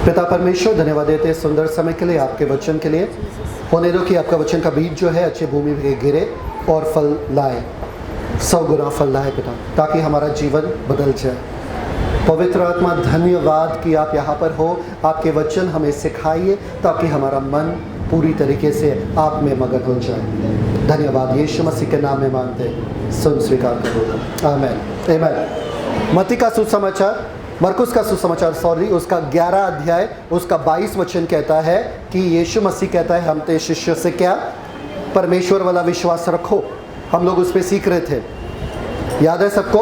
पिता परमेश्वर, धन्यवाद देते हैं सुंदर समय के लिए, आपके वचन के लिए। होने दो कि आपका वचन का बीज जो है अच्छी भूमि में गिरे और फल लाए, 100 गुना फल लाए पिता, ताकि हमारा जीवन बदल जाए। पवित्र आत्मा, धन्यवाद कि आप यहाँ पर हो। आपके वचन हमें सिखाइए ताकि हमारा मन पूरी तरीके से आप में मगन हो जाए। धन्यवाद, यीशु मसीह के नाम में मांगते, सुन स्वीकार करो, आमीन आमीन। मत्ती का सुसमाचार, मरकुस का सुसमाचार उसका 11 अध्याय उसका 22 वचन कहता है कि यीशु मसीह कहता है हम तेरे शिष्यों से क्या, परमेश्वर वाला विश्वास रखो। हम लोग उस पर सीख रहे थे, याद है सबको।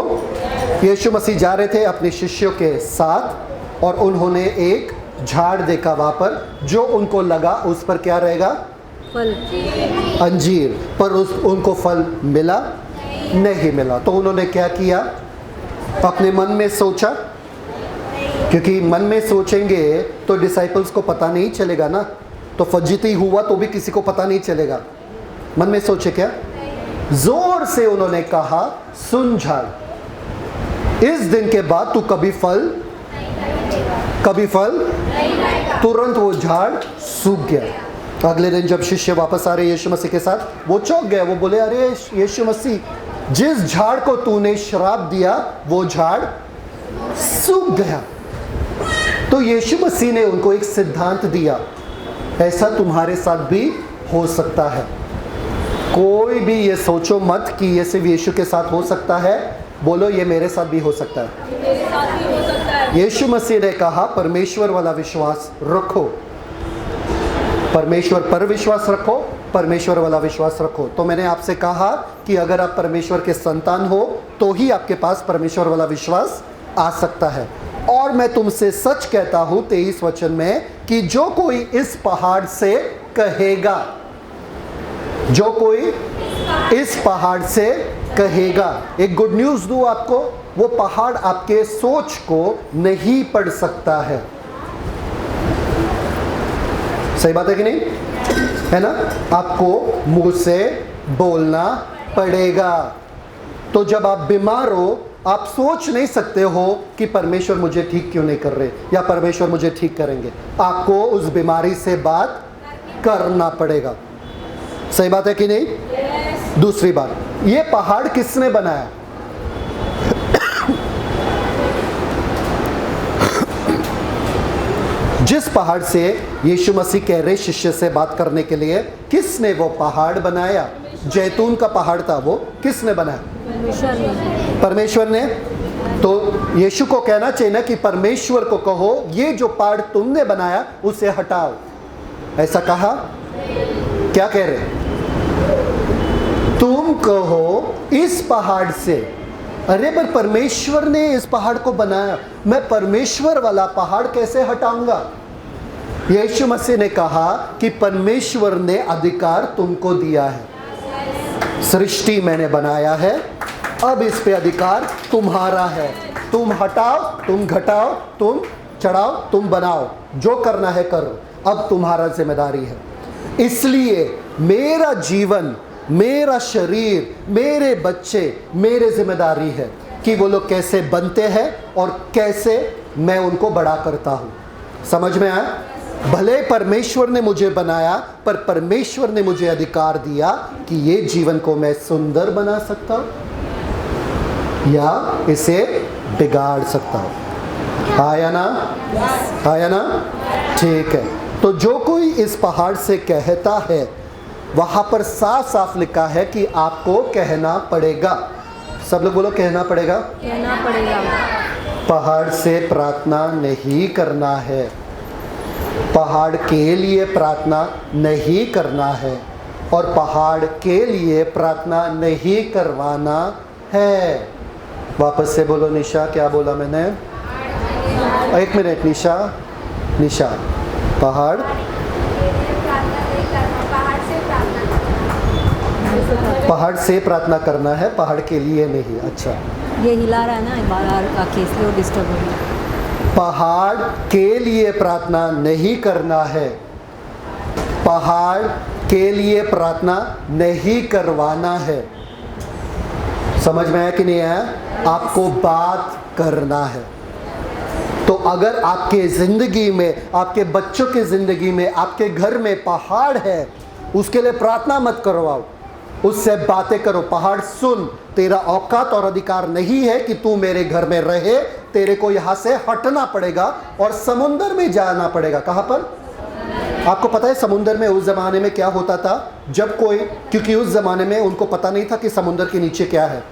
यीशु मसीह जा रहे थे अपने शिष्यों के साथ और उन्होंने एक झाड़ देखा वहाँ पर, जो उनको लगा उस पर क्या रहेगा, फल, अंजीर, पर उनको फल मिला नहीं मिला। तो उन्होंने क्या किया, अपने मन में सोचा, क्योंकि मन में सोचेंगे तो डिसाइपल्स को पता नहीं चलेगा ना, तो फजीती हुआ तो भी किसी को पता नहीं चलेगा। मन में सोचे क्या, जोर से उन्होंने कहा, सुन झाड़, इस दिन के बाद तू कभी फल तुरंत वो झाड़ सूख गया। अगले दिन जब शिष्य वापस आ रहे यीशु मसीह के साथ, वो चौंक गए। वो बोले, अरे यीशु मसीह, जिस झाड़ को तूने श्राप दिया वो झाड़ सूख गया। तो यीशु मसीह ने उनको एक सिद्धांत दिया, ऐसा तुम्हारे साथ भी हो सकता है। कोई भी ये सोचो मत कि ये सिर्फ यीशु के साथ हो सकता है, बोलो ये मेरे साथ भी हो सकता है। यीशु मसीह ने कहा परमेश्वर वाला विश्वास रखो, परमेश्वर पर विश्वास रखो, परमेश्वर वाला विश्वास रखो। तो मैंने आपसे कहा कि अगर आप परमेश्वर के संतान हो तो ही आपके पास परमेश्वर वाला विश्वास आ सकता है। और मैं तुमसे सच कहता हूं 23 वचन में कि जो कोई इस पहाड़ से कहेगा, जो कोई इस पहाड़ से कहेगा, एक गुड न्यूज दूं आपको, वो पहाड़ आपके सोच को नहीं पढ़ सकता है। सही बात है कि नहीं, है ना। आपको मुंह से बोलना पड़ेगा। तो जब आप बीमार हो, आप सोच नहीं सकते हो कि परमेश्वर मुझे ठीक क्यों नहीं कर रहे या परमेश्वर मुझे ठीक करेंगे। आपको उस बीमारी से बात करना पड़ेगा। सही बात है कि नहीं। दूसरी बात, ये पहाड़ किसने बनाया, जिस पहाड़ से यीशु मसीह कह रहे शिष्य से बात करने के लिए, किसने वो पहाड़ बनाया। जैतून का पहाड़ था, वो किसने बनाया, परमेश्वर ने। तो यीशु को कहना चाहिए ना कि परमेश्वर को कहो ये जो पहाड़ तुमने बनाया उसे हटाओ, ऐसा कहा। क्या कह रहे, तुम कहो इस पहाड़ से। अरे पर परमेश्वर ने इस पहाड़ को बनाया, मैं परमेश्वर वाला पहाड़ कैसे हटाऊंगा। यीशु मसीह ने कहा कि परमेश्वर ने अधिकार तुमको दिया है, सृष्टि मैंने बनाया है, अब इस पे अधिकार तुम्हारा है। तुम हटाओ, तुम घटाओ, तुम चढ़ाओ, तुम बनाओ, जो करना है करो, अब तुम्हारा जिम्मेदारी है। इसलिए मेरा जीवन, मेरा शरीर, मेरे बच्चे मेरे जिम्मेदारी है कि वो लोग कैसे बनते हैं और कैसे मैं उनको बड़ा करता हूँ। समझ में आया। भले परमेश्वर ने मुझे बनाया, पर परमेश्वर ने मुझे अधिकार दिया कि ये जीवन को मैं सुंदर बना सकता हूँ या इसे बिगाड़ सकता हूँ। आया ना, आया ना, ठीक है। तो जो कोई इस पहाड़ से कहता है, वहां पर साफ साफ लिखा है कि आपको कहना पड़ेगा। सब लोग बोलो, कहना पड़ेगा, कहना पड़ेगा। पहाड़ से प्रार्थना नहीं करना है, पहाड़ के लिए प्रार्थना नहीं करना है और पहाड़ के लिए प्रार्थना नहीं करवाना है। वापस से बोलो निशा, क्या बोला मैंने, एक मिनट निशा, निशा, पहाड़ से प्रार्थना करना है, पहाड़ के लिए नहीं। अच्छा, ये हिला रहा है ना बार आके, इसलिए वो डिस्टर्ब हो रहा है। पहाड़ के लिए प्रार्थना नहीं करना है, पहाड़ के लिए प्रार्थना नहीं करवाना है। समझ में आया कि नहीं आया। आपको बात करना है। तो अगर आपके ज़िंदगी में, आपके बच्चों की ज़िंदगी में, आपके घर में पहाड़ है, उसके लिए प्रार्थना मत करवाओ, उससे बातें करो। पहाड़ सुन, तेरा औकात और अधिकार नहीं है कि तू मेरे घर में रहे, तेरे को यहाँ से हटना पड़ेगा और समुंदर में जाना पड़ेगा। कहाँ पर? आपको पता है समुंदर में उस ज़माने में क्या होता था? जब कोई, क्योंकि उस ज़माने में उनको पता नहीं था कि समुंदर के नीचे क्या है,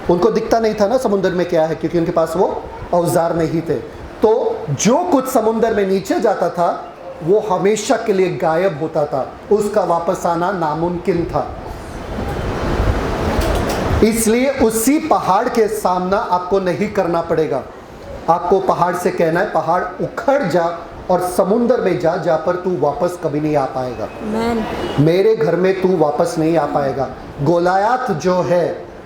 उनको दिखता नहीं था ना समुंदर में क्या है, क्योंकि उनके पास वो औजार नहीं थे। तो जो कुछ समुंदर में नीचे जाता था वो हमेशा के लिए गायब होता था, उसका वापस आना नामुमकिन था। इसलिए उसी पहाड़ के सामना आपको नहीं करना पड़ेगा। आपको पहाड़ से कहना है, पहाड़ उखड़ जा और समुंदर में जा, जहाँ पर तू वापस कभी नहीं आ पाएगा। मेरे घर में तू वापस नहीं आ पाएगा। गोलायात जो है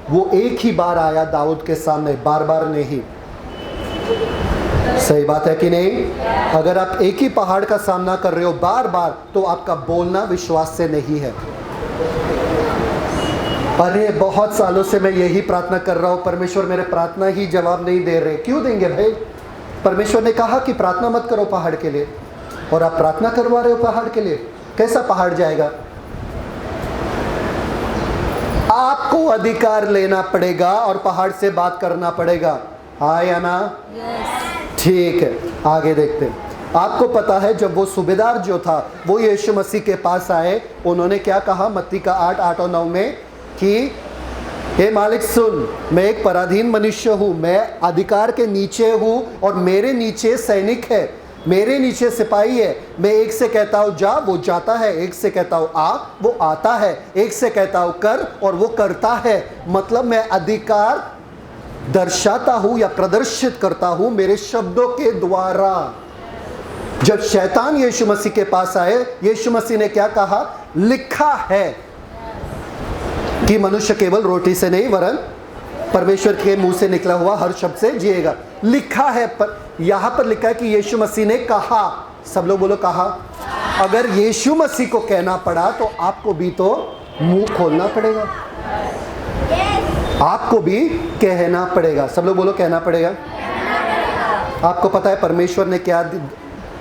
वो एक ही बार आया दाऊद के सामने, बार बार नहीं। सही बात है कि नहीं? अगर आप एक ही पहाड़ का सामना कर रहे हो बार बार, तो आपका बोलना विश्वास से नहीं है। अरे बहुत सालों से मैं यही प्रार्थना कर रहा हूँ, परमेश्वर मेरे प्रार्थना ही जवाब नहीं दे रहे। क्यों देंगे भाई? परमेश्वर ने कहा कि प्रार्थना मत करो पहाड़ के लिए, और आप प्रार्थना करवा रहे हो पहाड़ के लिए। कैसा पहाड़ जाएगा? आपको अधिकार लेना पड़ेगा और पहाड़ से बात करना पड़ेगा। हाँ या ना? ठीक है, आगे देखते हैं। आपको पता है जब वो सूबेदार जो था वो यीशु मसीह के पास आए, उन्होंने क्या कहा मत्ती का 8 और 9 में कि हे मालिक सुन, मैं एक पराधीन मनुष्य हूँ, मैं अधिकार के नीचे हूँ और मेरे नीचे सैनिक है, मेरे नीचे सिपाही है। मैं एक से कहता हूँ जा, वो जाता है, एक से कहता हूँ आ, वो आता है, एक से कहता हूँ कर और वो करता है। मतलब मैं अधिकार दर्शाता हूँ या प्रदर्शित करता हूँ मेरे शब्दों के द्वारा। जब शैतान यीशु मसीह के पास आए, यीशु मसीह ने क्या कहा? लिखा है कि मनुष्य केवल रोटी से नहीं वरन परमेश्वर के मुंह से निकला हुआ हर शब्द से जिएगा। लिखा है, पर यहां पर लिखा है कि यीशु मसीह ने कहा। सब लोग बोलो कहा। अगर यीशु मसीह को कहना पड़ा तो आपको भी तो मुंह खोलना पड़ेगा, आपको भी कहना पड़ेगा। सब लोग बोलो कहना पड़ेगा। आपको पता है परमेश्वर ने क्या,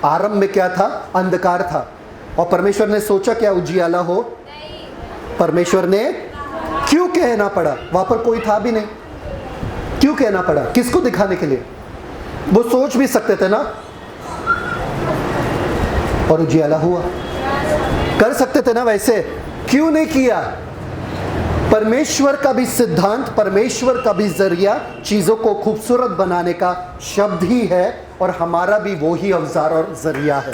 आरंभ में क्या था? अंधकार था, और परमेश्वर ने सोचा क्या उजियाला हो? परमेश्वर ने क्यों कहना पड़ा? वहां पर कोई था भी नहीं, क्यों कहना पड़ा? किसको दिखाने के लिए? वो सोच भी सकते थे ना, और उजियाला हुआ। कर सकते थे ना वैसे, क्यों नहीं किया? परमेश्वर का भी सिद्धांत, परमेश्वर का भी जरिया चीजों को खूबसूरत बनाने का शब्द ही है, और हमारा भी वो ही औजार और जरिया है।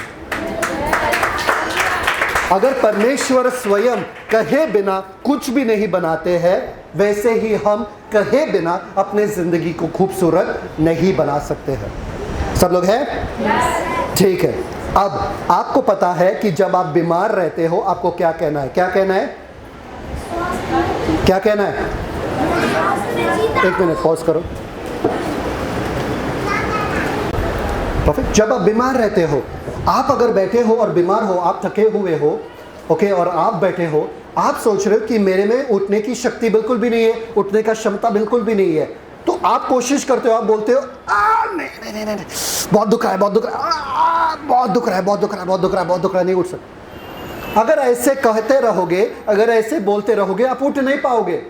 अगर परमेश्वर स्वयं कहे बिना कुछ भी नहीं बनाते हैं, वैसे ही हम कहे बिना अपने जिंदगी को खूबसूरत नहीं बना सकते हैं। सब लोग हैं? ठीक है। अब आपको पता है कि जब आप बीमार रहते हो आपको क्या कहना है? क्या कहना है? क्या कहना है? एक मिनट पॉज करो। परफेक्ट। जब आप बीमार रहते हो, आप अगर बैठे हो और बीमार हो, आप थके हुए हो, ओके, और आप बैठे हो, आप सोच रहे हो कि मेरे में उठने की शक्ति बिल्कुल भी नहीं है, उठने का क्षमता बिल्कुल भी नहीं है, तो आप कोशिश करते हो, आप बोलते हो नहीं, बहुत दुख रहा है, बहुत दुख रहा है, बहुत दुख रहा है, बहुत दुख रहा है, बहुत दुख रहा है, बहुत दुख रहा है, नहीं उठ सकते। अगर ऐसे कहते रहोगे, अगर ऐसे बोलते रहोगे, आप उठ नहीं पाओगे।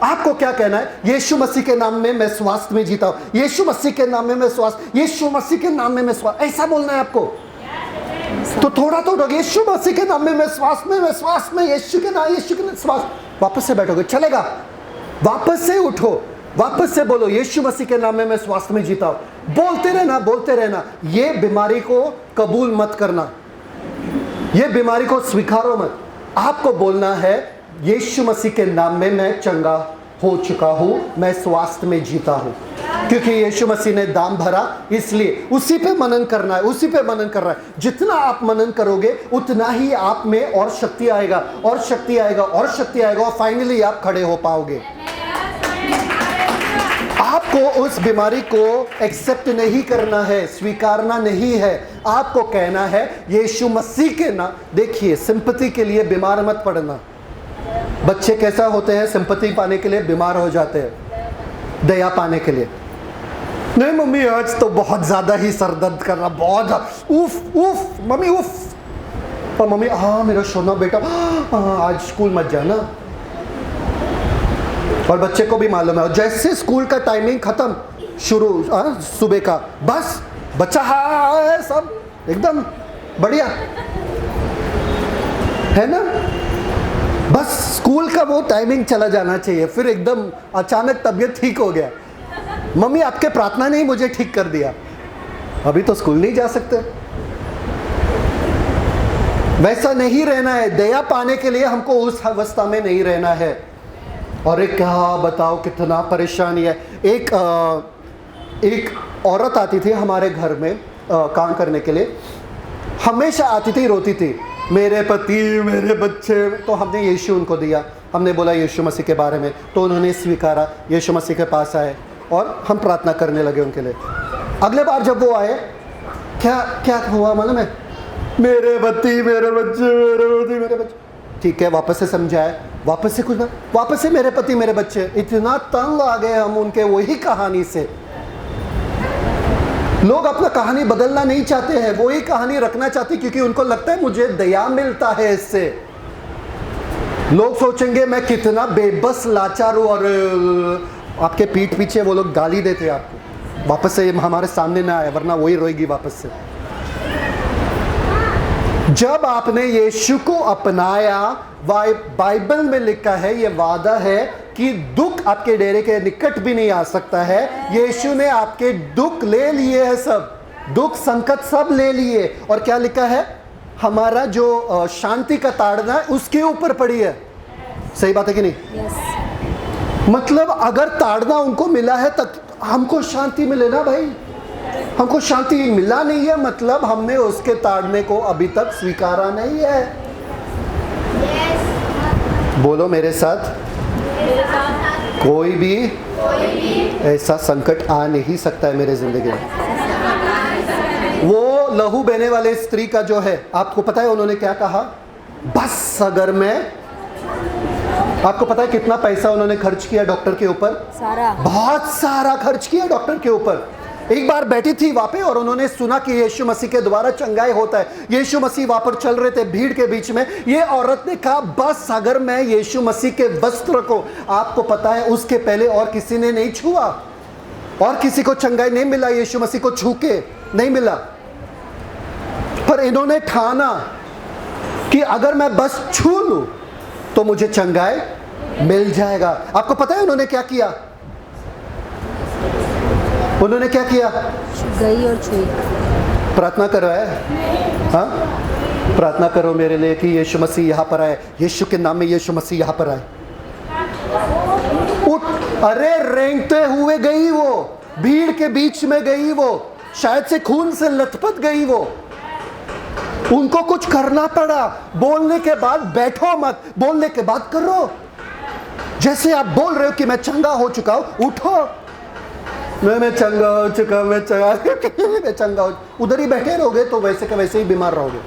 आपको क्या कहना है? यीशु मसीह के नाम में मैं स्वास्थ्य में जीता हूं, यीशु मसीह के नाम में मैं स्वास्थ्य, यीशु मसीह के नाम में मैं स्वास्थ्य, ऐसा बोलना है आपको। तो थोड़ा तो यीशु मसीह के नाम में मैं स्वास्थ्य में, मैं स्वास्थ्य में, यीशु के नाम, यीशु के नाम स्वास्थ्य। वापस से बैठोगे, चलेगा? वापस से उठो, वापस से बोलो यीशु मसीह के नाम में मैं स्वास्थ्य में जीता हूं। बोलते रहना, बोलते रहना। ये बीमारी को कबूल मत करना, ये बीमारी को स्वीकारो मत। आपको बोलना है यीशु मसीह के नाम में मैं चंगा हो चुका हूं, मैं स्वास्थ्य में जीता हूं, क्योंकि यीशु मसीह ने दाम भरा। इसलिए उसी पे मनन करना है, उसी पे मनन करना है। जितना आप मनन करोगे उतना ही आप में और शक्ति आएगा, और शक्ति आएगा, और शक्ति आएगा, और फाइनली आप खड़े हो पाओगे। आपको उस बीमारी को एक्सेप्ट नहीं करना है, स्वीकारना नहीं है। आपको कहना है यीशु मसीह के नाम। देखिए, सिंपैथी के लिए बीमार मत पड़ना। बच्चे कैसा होते हैं? सिंपैथी पाने के लिए बीमार हो जाते हैं, दया पाने के लिए। नहीं मम्मी आज तो बहुत ज़्यादा ही सर दर्द कर रहा, बहुत उफ उफ मम्मी उफ। और मम्मी हाँ मेरा सोना बेटा हाँ आज स्कूल मत जाना। और बच्चे को भी मालूम है, और जैसे स्कूल का टाइमिंग ख़त्म शुरू सुबह का, बस बच्चा हाँ है सब एकदम बढ़िया है ना। बस स्कूल का वो टाइमिंग चला जाना चाहिए, फिर एकदम अचानक तबीयत ठीक हो गया। मम्मी आपके प्रार्थना ने ही मुझे ठीक कर दिया, अभी तो स्कूल नहीं जा सकते। वैसा नहीं रहना है, दया पाने के लिए हमको उस अवस्था में नहीं रहना है। और एक क्या बताओ कितना परेशानी है। एक औरत आती थी हमारे घर में काम करने के लिए, हमेशा आती थी, रोती थी मेरे पति मेरे बच्चे। तो हमने यीशु उनको दिया, हमने बोला यीशु मसीह के बारे में, तो उन्होंने स्वीकारा, यीशु मसीह के पास आए और हम प्रार्थना करने लगे उनके लिए। अगले बार जब वो आए, क्या क्या हुआ मालूम है, मेरे पति मेरे बच्चे मेरे पति मेरे बच्चे। ठीक है वापस से समझाए, वापस से कुछ ना, वापस से मेरे पति मेरे बच्चे। इतना तंग आ गए हम उनके वही कहानी से। लोग अपना कहानी बदलना नहीं चाहते हैं, वही कहानी रखना चाहते, क्योंकि उनको लगता है मुझे दया मिलता है इससे। लोग सोचेंगे मैं कितना बेबस लाचार हूं, और आपके पीठ पीछे वो लोग गाली देते हैं आपको, वापस से हमारे सामने ना आए वरना वही रोएगी वापस से। जब आपने यीशु को अपनाया, बाइबल में लिखा है, ये वादा है कि दुख आपके डेरे के निकट भी नहीं आ सकता है। यीशु ने आपके दुख ले लिए हैं, सब दुख संकट सब ले लिए। और क्या लिखा है, हमारा जो शांति का ताड़ना है उसके ऊपर पड़ी है। सही बात है कि नहीं? यस। मतलब अगर ताड़ना उनको मिला है तब हमको शांति मिले ना भाई। हमको शांति मिला नहीं है, मतलब हमने उसके ताड़ने को अभी तक स्वीकारा नहीं है। बोलो मेरे साथ, कोई भी ऐसा संकट आ नहीं सकता है मेरे जिंदगी में। वो लहू बहने वाले स्त्री का जो है, आपको पता है उन्होंने क्या कहा, बस अगर मैं, आपको पता है कितना पैसा उन्होंने खर्च किया डॉक्टर के ऊपर? सारा, बहुत सारा खर्च किया डॉक्टर के ऊपर। एक बार बैठी थी वहां पे और उन्होंने सुना कि यीशु मसीह के द्वारा चंगाई होता है। यीशु मसीह वहां पर चल रहे थे भीड़ के बीच में। ये औरत ने कहा बस अगर मैं यीशु मसीह के वस्त्र को, आपको पता है उसके पहले और किसी ने नहीं छुआ, और किसी को चंगाई नहीं मिला, यीशु मसीह को छू के नहीं मिला। पर इन्होंने ठाना कि अगर मैं बस छू लूं तो मुझे चंगाई मिल जाएगा। आपको पता है उन्होंने क्या किया? उन्होंने क्या किया? गई और छुई। प्रार्थना करो है, हाँ प्रार्थना करो मेरे लिए कि यीशु मसीह यहाँ पर आए, यीशु के नाम में यीशु मसीह यहाँ पर आए। उठ, अरे रेंगते हुए गई वो, भीड़ के बीच में गई वो, शायद से खून से लथपथ गई वो। उनको कुछ करना पड़ा। बोलने के बाद बैठो मत, बोलने के बाद करो। जैसे आप बोल रहे हो कि मैं चंगा हो चुका हूं, उठो, मैं चंगा हो चुका, मैं चंगा हो, उधर ही बैठे रहोगे तो वैसे के वैसे ही बीमार रहोगे।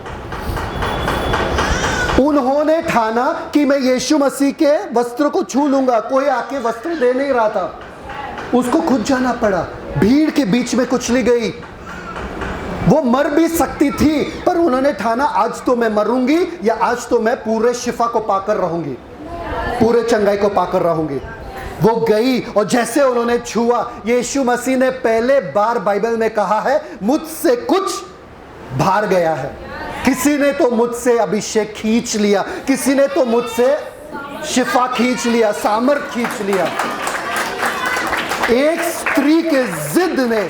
उन्होंने ठाना कि मैं यीशु मसीह के वस्त्र को छू लूंगा। कोई आके वस्त्र दे नहीं रहा था, उसको खुद जाना पड़ा। भीड़ के बीच में कुचली गई। वो मर भी सकती थी, पर उन्होंने ठाना आज तो मैं मरूंगी या आज तो मैं पूरे शिफा को पाकर रहूंगी, पूरे चंगाई को पाकर रहूंगी। वो गई और जैसे उन्होंने छुआ, यीशु मसीह ने पहले बार बाइबल में कहा है मुझसे कुछ भार गया है। किसी ने तो मुझसे अभिषेक खींच लिया, किसी ने तो मुझसे शिफा खींच लिया, सामर्थ खींच लिया। एक स्त्री के जिद ने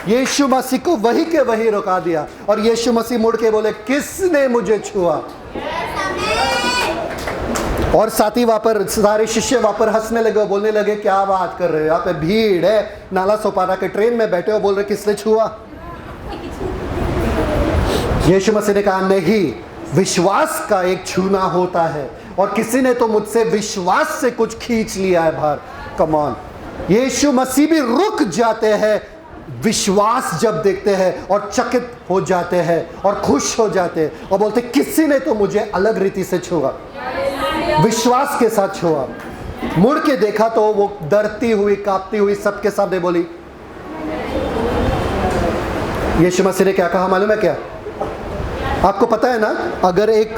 यीशु मसीह को वही के वही रुका दिया, और यीशु मसीह मुड़ के बोले किसने मुझे छुआ? और साथी वहां पर, सारे शिष्य वहां पर हंसने लगे, बोलने लगे क्या बात कर रहे हो, यहाँ पे भीड़ है, नाला सोपारा के ट्रेन में बैठे हो, बोल रहे किसने छुआ? यीशु मसीह ने कहा नहीं, विश्वास का एक छूना होता है, और किसी ने तो मुझसे विश्वास से कुछ खींच लिया है बाहर। कम ऑन, यीशु मसीह भी रुक जाते हैं विश्वास जब देखते हैं, और चकित हो जाते हैं और खुश हो जाते हैं और बोलते किसी ने तो मुझे अलग रीति से छुआ, विश्वास के साथ छुआ। मुड़ के देखा तो वो डरती हुई कांपती हुई सबके सामने बोली यीशु मसीह ने क्या कहा मालूम है क्या? आपको पता है ना, अगर एक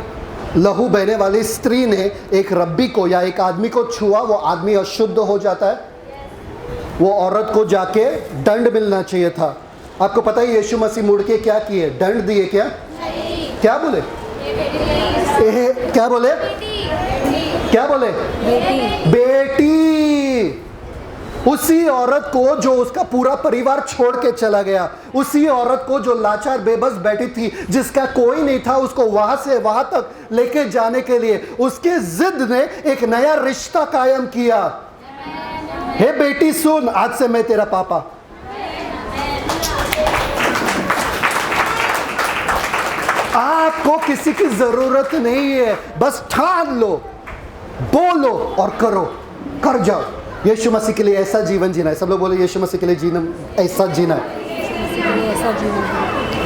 लहू बहने वाली स्त्री ने एक रब्बी को या एक आदमी को छुआ, वो आदमी अशुद्ध हो जाता है। वो औरत को जाके दंड मिलना चाहिए था। आपको पता है यीशु मसीह मुड़ के क्या किए? दंड दिए क्या? क्या बोले? क्या बोले? क्या बोले? बेटी। उसी औरत को जो उसका पूरा परिवार छोड़ के चला गया, उसी औरत को जो लाचार बेबस बैठी थी, जिसका कोई नहीं था उसको वहां से वहां तक लेके जाने के लिए, उसके जिद ने एक नया रिश्ता कायम किया। हे बेटी सुन, आज से मैं तेरा पापा। आपको किसी की जरूरत नहीं है, बस ठान लो, बोलो और करो, कर जाओ। यीशु मसीह के लिए ऐसा जीवन जीना है। सब लोग बोले यीशु मसीह के लिए जीना, ऐसा जीना है।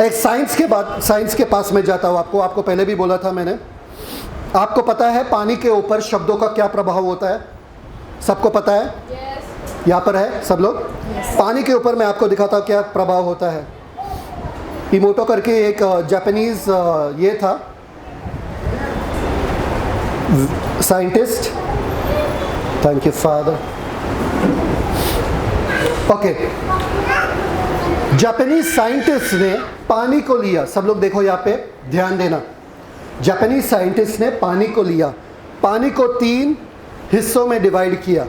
एक साइंस के पास में जाता हूँ। आपको पहले भी बोला था मैंने। आपको पता है पानी के ऊपर शब्दों का क्या प्रभाव होता है? सबको पता है? यहाँ पर है सब लोग? पानी के ऊपर मैं आपको दिखाता हूँ क्या प्रभाव होता है। इमोटो करके एक जापानीज ये था scientist. Thank you father. Okay, Japanese scientist ने पानी को लिया। सब लोग देखो यहाँ पे, ध्यान देना। जापानीज साइंटिस्ट ने पानी को लिया, पानी को 3 हिस्सों में डिवाइड किया।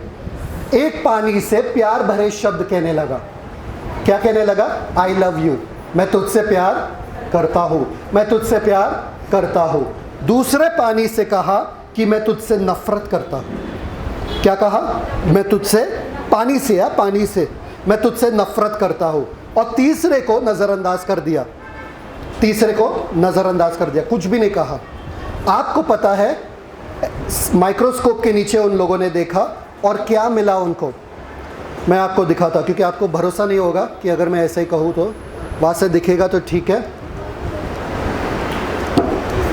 एक पानी से प्यार भरे शब्द कहने लगा। क्या कहने लगा? आई लव यू, मैं तुझसे प्यार करता हूं, मैं तुझसे प्यार करता हूं। दूसरे पानी से कहा कि मैं तुझसे नफरत करता हूं। क्या कहा? मैं तुझसे, पानी से या पानी से, मैं तुझसे नफरत करता हूं। और तीसरे को नजरअंदाज कर दिया। तीसरे को नजरअंदाज कर दिया, कुछ भी नहीं कहा। आपको पता है माइक्रोस्कोप के नीचे उन लोगों ने देखा और क्या मिला उनको? मैं आपको दिखाता, क्योंकि आपको भरोसा नहीं होगा कि अगर मैं ऐसे ही कहूँ तो वहाँ से दिखेगा तो ठीक है।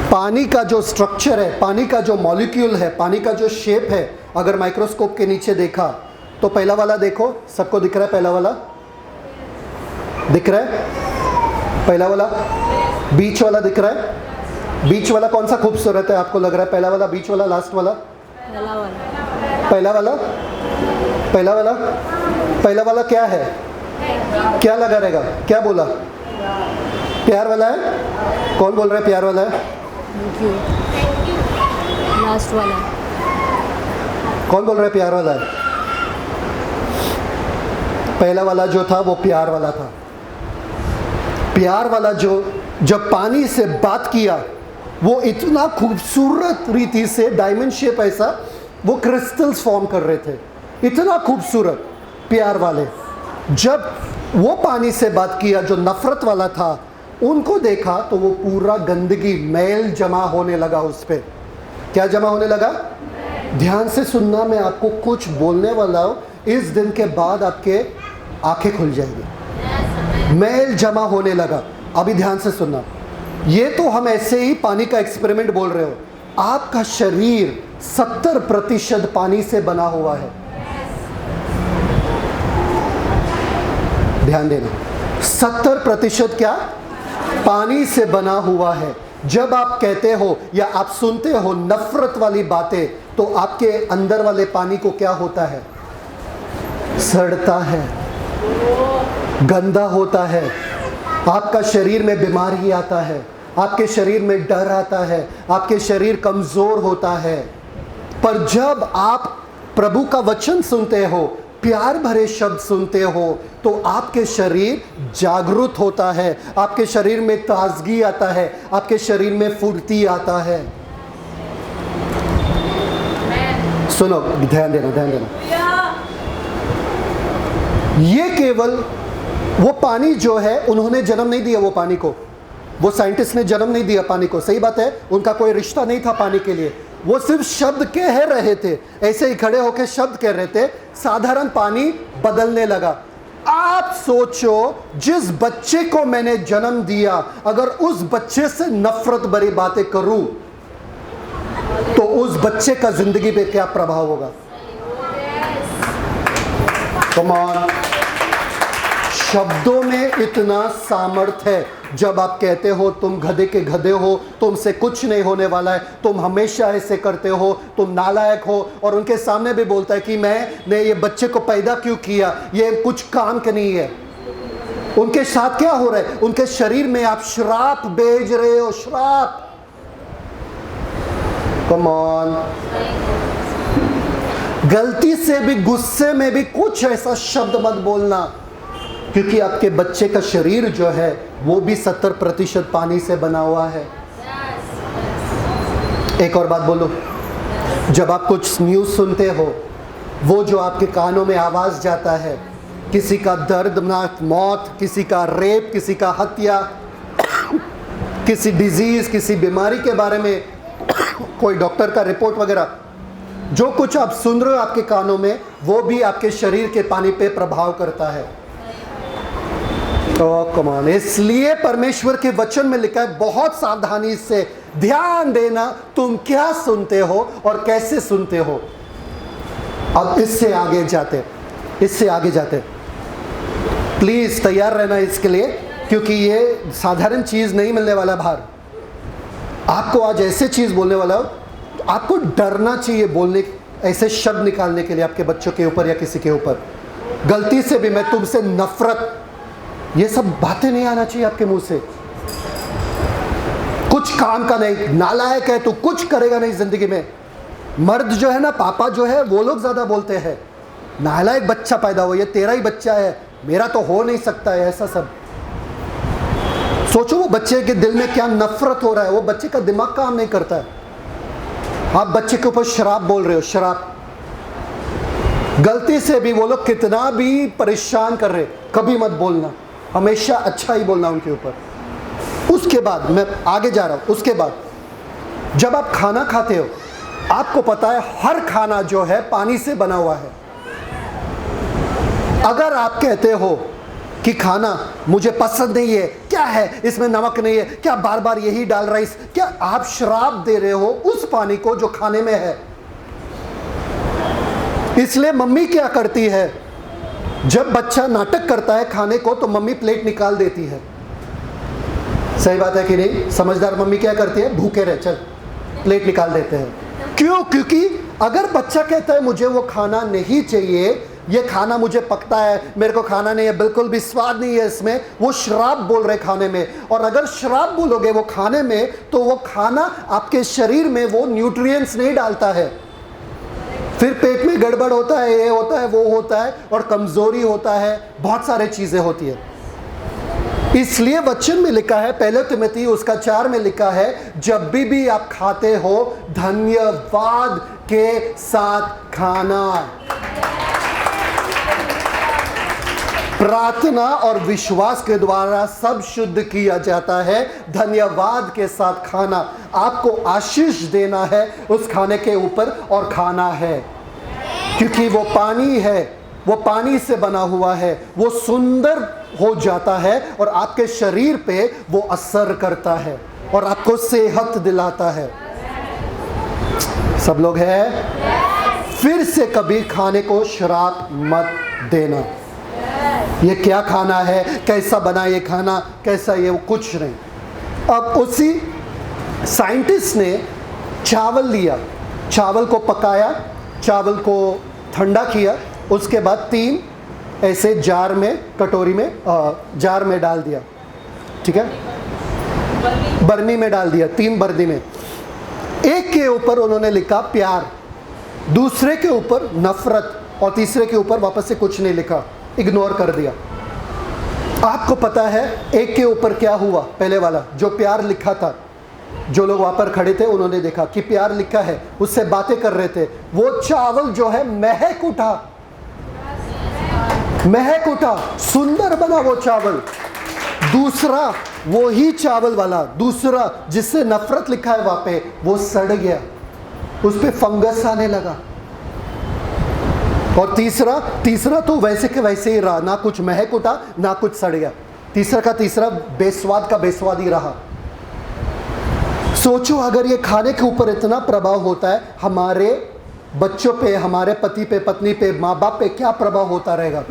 पानी का जो स्ट्रक्चर है, पानी का जो मॉलिक्यूल है, पानी का जो शेप है, अगर माइक्रोस्कोप के नीचे देखा तो पहला वाला देखो, सबको दिख रहा है? पहला वाला दिख रहा है? पहला वाला, बीच वाला दिख रहा है? बीच वाला कौन सा खूबसूरत है आपको लग रहा है? पहला वाला, बीच वाला, लास्ट वाला? पहला वाला। पहला वाला, पहला वाला क्या है? क्या लगा रहेगा? क्या बोला? प्यार वाला है? कौन बोल रहा है प्यार वाला है? लास्ट वाला। कौन बोल रहा है प्यार वाला है? पहला वाला जो था वो प्यार वाला था। प्यार वाला जो जब पानी से बात किया, वो इतना खूबसूरत रीति से डायमंड शेप ऐसा वो क्रिस्टल्स फॉर्म कर रहे थे, इतना खूबसूरत। प्यार वाले जब वो पानी से बात किया जो नफरत वाला था, उनको देखा तो वो पूरा गंदगी, मैल जमा होने लगा उस पर। क्या जमा होने लगा? ध्यान से सुनना, मैं आपको कुछ बोलने वाला हूँ, इस दिन के बाद आपके आंखें खुल जाएगी। मैल जमा होने लगा। अभी ध्यान से सुनना, ये तो हम ऐसे ही पानी का एक्सपेरिमेंट बोल रहे हो। आपका शरीर 70% पानी से बना हुआ है। ध्यान देना, 70% क्या? पानी से बना हुआ है। जब आप कहते हो या आप सुनते हो नफरत वाली बातें, तो आपके अंदर वाले पानी को क्या होता है? सड़ता है, गंदा होता है। आपका शरीर में बीमारी आता है, आपके शरीर में डर आता है, आपके शरीर कमजोर होता है। पर जब आप प्रभु का वचन सुनते हो, प्यार भरे शब्द सुनते हो, तो आपके शरीर जागरूक होता है, आपके शरीर में ताजगी आता है, आपके शरीर में फुर्ती आता है। सुनो, ध्यान देना, ध्यान देना। ये केवल वो पानी जो है, उन्होंने जन्म नहीं दिया वो पानी को, वो साइंटिस्ट ने जन्म नहीं दिया पानी को, सही बात है, उनका कोई रिश्ता नहीं था पानी के लिए। वो सिर्फ शब्द कह रहे थे, ऐसे ही खड़े होकर शब्द कह रहे थे, साधारण पानी बदलने लगा। आप सोचो, जिस बच्चे को मैंने जन्म दिया, अगर उस बच्चे से नफरत भरी बातें करूं, तो उस बच्चे का जिंदगी पे क्या प्रभाव होगा? कम ऑन, शब्दों में इतना सामर्थ्य है। जब आप कहते हो तुम गधे के गधे हो, तुमसे कुछ नहीं होने वाला है, तुम हमेशा ऐसे करते हो, तुम नालायक हो, और उनके सामने भी बोलता है कि मैंने ये बच्चे को पैदा क्यों किया, ये कुछ काम का नहीं है। उनके साथ क्या हो रहा है? उनके शरीर में आप श्राप भेज रहे हो, श्राप। Come on. गलती से भी, गुस्से में भी कुछ ऐसा शब्द मत बोलना, क्योंकि आपके बच्चे का शरीर जो है वो भी 70% पानी से बना हुआ है। एक और बात बोलो, जब आप कुछ न्यूज़ सुनते हो, वो जो आपके कानों में आवाज़ जाता है, किसी का दर्दनाक मौत, किसी का रेप, किसी का हत्या, किसी डिजीज़, किसी बीमारी के बारे में कोई डॉक्टर का रिपोर्ट वगैरह, जो कुछ आप सुन रहे हो आपके कानों में, वो भी आपके शरीर के पानी पे प्रभाव करता है। कमान, इसलिए परमेश्वर के वचन में लिखा है, बहुत सावधानी से ध्यान देना तुम क्या सुनते हो और कैसे सुनते हो। अब इससे आगे जाते प्लीज तैयार रहना इसके लिए, क्योंकि ये साधारण चीज नहीं मिलने वाला बाहर। आपको आज ऐसे चीज बोलने वाला हो, आपको डरना चाहिए बोलने, ऐसे शब्द निकालने के लिए आपके बच्चों के ऊपर या किसी के ऊपर। गलती से भी मैं तुमसे नफरत, ये सब बातें नहीं आना चाहिए आपके मुंह से। कुछ काम का नहीं, नालायक है, तू कुछ करेगा नहीं जिंदगी में। मर्द जो है ना, पापा जो है, वो लोग ज्यादा बोलते हैं, नालायक बच्चा पैदा हो, ये तेरा ही बच्चा है, मेरा तो हो नहीं सकता है, ऐसा सब। सोचो वो बच्चे के दिल में क्या नफरत हो रहा है, वो बच्चे का दिमाग काम नहीं करता है। आप बच्चे के ऊपर शराब बोल रहे हो, शराब। गलती से भी वो लोग कितना भी परेशान कर रहे, कभी मत बोलना, हमेशा अच्छा ही बोलना उनके ऊपर। उसके बाद मैं आगे जा रहा हूं, उसके बाद जब आप खाना खाते हो, आपको पता है हर खाना जो है पानी से बना हुआ है। अगर आप कहते हो कि खाना मुझे पसंद नहीं है, क्या है इसमें नमक नहीं है, क्या बार बार यही डाल रहा है, क्या आप श्राप दे रहे हो उस पानी को जो खाने में है। इसलिए मम्मी क्या करती है, जब बच्चा नाटक करता है खाने को, तो मम्मी प्लेट निकाल देती है। सही बात है कि नहीं? समझदार मम्मी क्या करती है, भूखे रहे, चल प्लेट निकाल देते हैं। क्यों? क्योंकि अगर बच्चा कहता है मुझे वो खाना नहीं चाहिए, ये खाना मुझे पकता है, मेरे को खाना नहीं है, बिल्कुल भी स्वाद नहीं है इसमें, वो श्राप बोल रहे खाने में। और अगर श्राप बोलोगे वो खाने में, तो वो खाना आपके शरीर में वो न्यूट्रिएंट्स नहीं डालता है, फिर पेट में गड़बड़ होता है, ये होता है, वो होता है, और कमजोरी होता है, बहुत सारे चीजें होती है। इसलिए वचन में लिखा है, पहले तिमोथी उसका 4 में लिखा है, जब भी आप खाते हो धन्यवाद के साथ खाना। प्रार्थना और विश्वास के द्वारा सब शुद्ध किया जाता है। धन्यवाद के साथ खाना, आपको आशीष देना है उस खाने के ऊपर, और खाना है, क्योंकि वो पानी है, वो पानी से बना हुआ है, वो सुंदर हो जाता है और आपके शरीर पे वो असर करता है और आपको सेहत दिलाता है। सब लोग हैं? फिर से कभी खाने को श्राप मत देना। ये क्या खाना है, कैसा बना ये खाना, कैसा ये, वो कुछ नहीं। अब उसी साइंटिस्ट ने चावल लिया, चावल को पकाया, चावल को ठंडा किया, उसके बाद 3 ऐसे जार में, कटोरी में, जार में डाल दिया, ठीक है, बर्नी में डाल दिया, 3 बर्नी में। एक के ऊपर उन्होंने लिखा प्यार, दूसरे के ऊपर नफरत, और तीसरे के ऊपर वापस से कुछ नहीं लिखा, इग्नोर कर दिया। आपको पता है एक के ऊपर क्या हुआ? पहले वाला जो प्यार लिखा था, जो लोग वहां पर खड़े थे उन्होंने देखा कि प्यार लिखा है, उससे बातें कर रहे थे, वो चावल जो है महक उठा, महक उठा, सुंदर बना वो चावल। दूसरा वो ही चावल वाला, दूसरा जिससे नफरत लिखा है वहां पे, वो सड़ गया, उस पे फंगस आने लगा। और तीसरा तो वैसे के वैसे ही रहा, ना कुछ महक उठा ना कुछ सड़ गया। तीसरा का तीसरा बेस्वाद का बेस्वाद ही रहा। सोचो अगर ये खाने के ऊपर इतना प्रभाव होता है, हमारे बच्चों पे, हमारे पति पे, पत्नी पे, माँ बाप पे क्या प्रभाव होता रहेगा।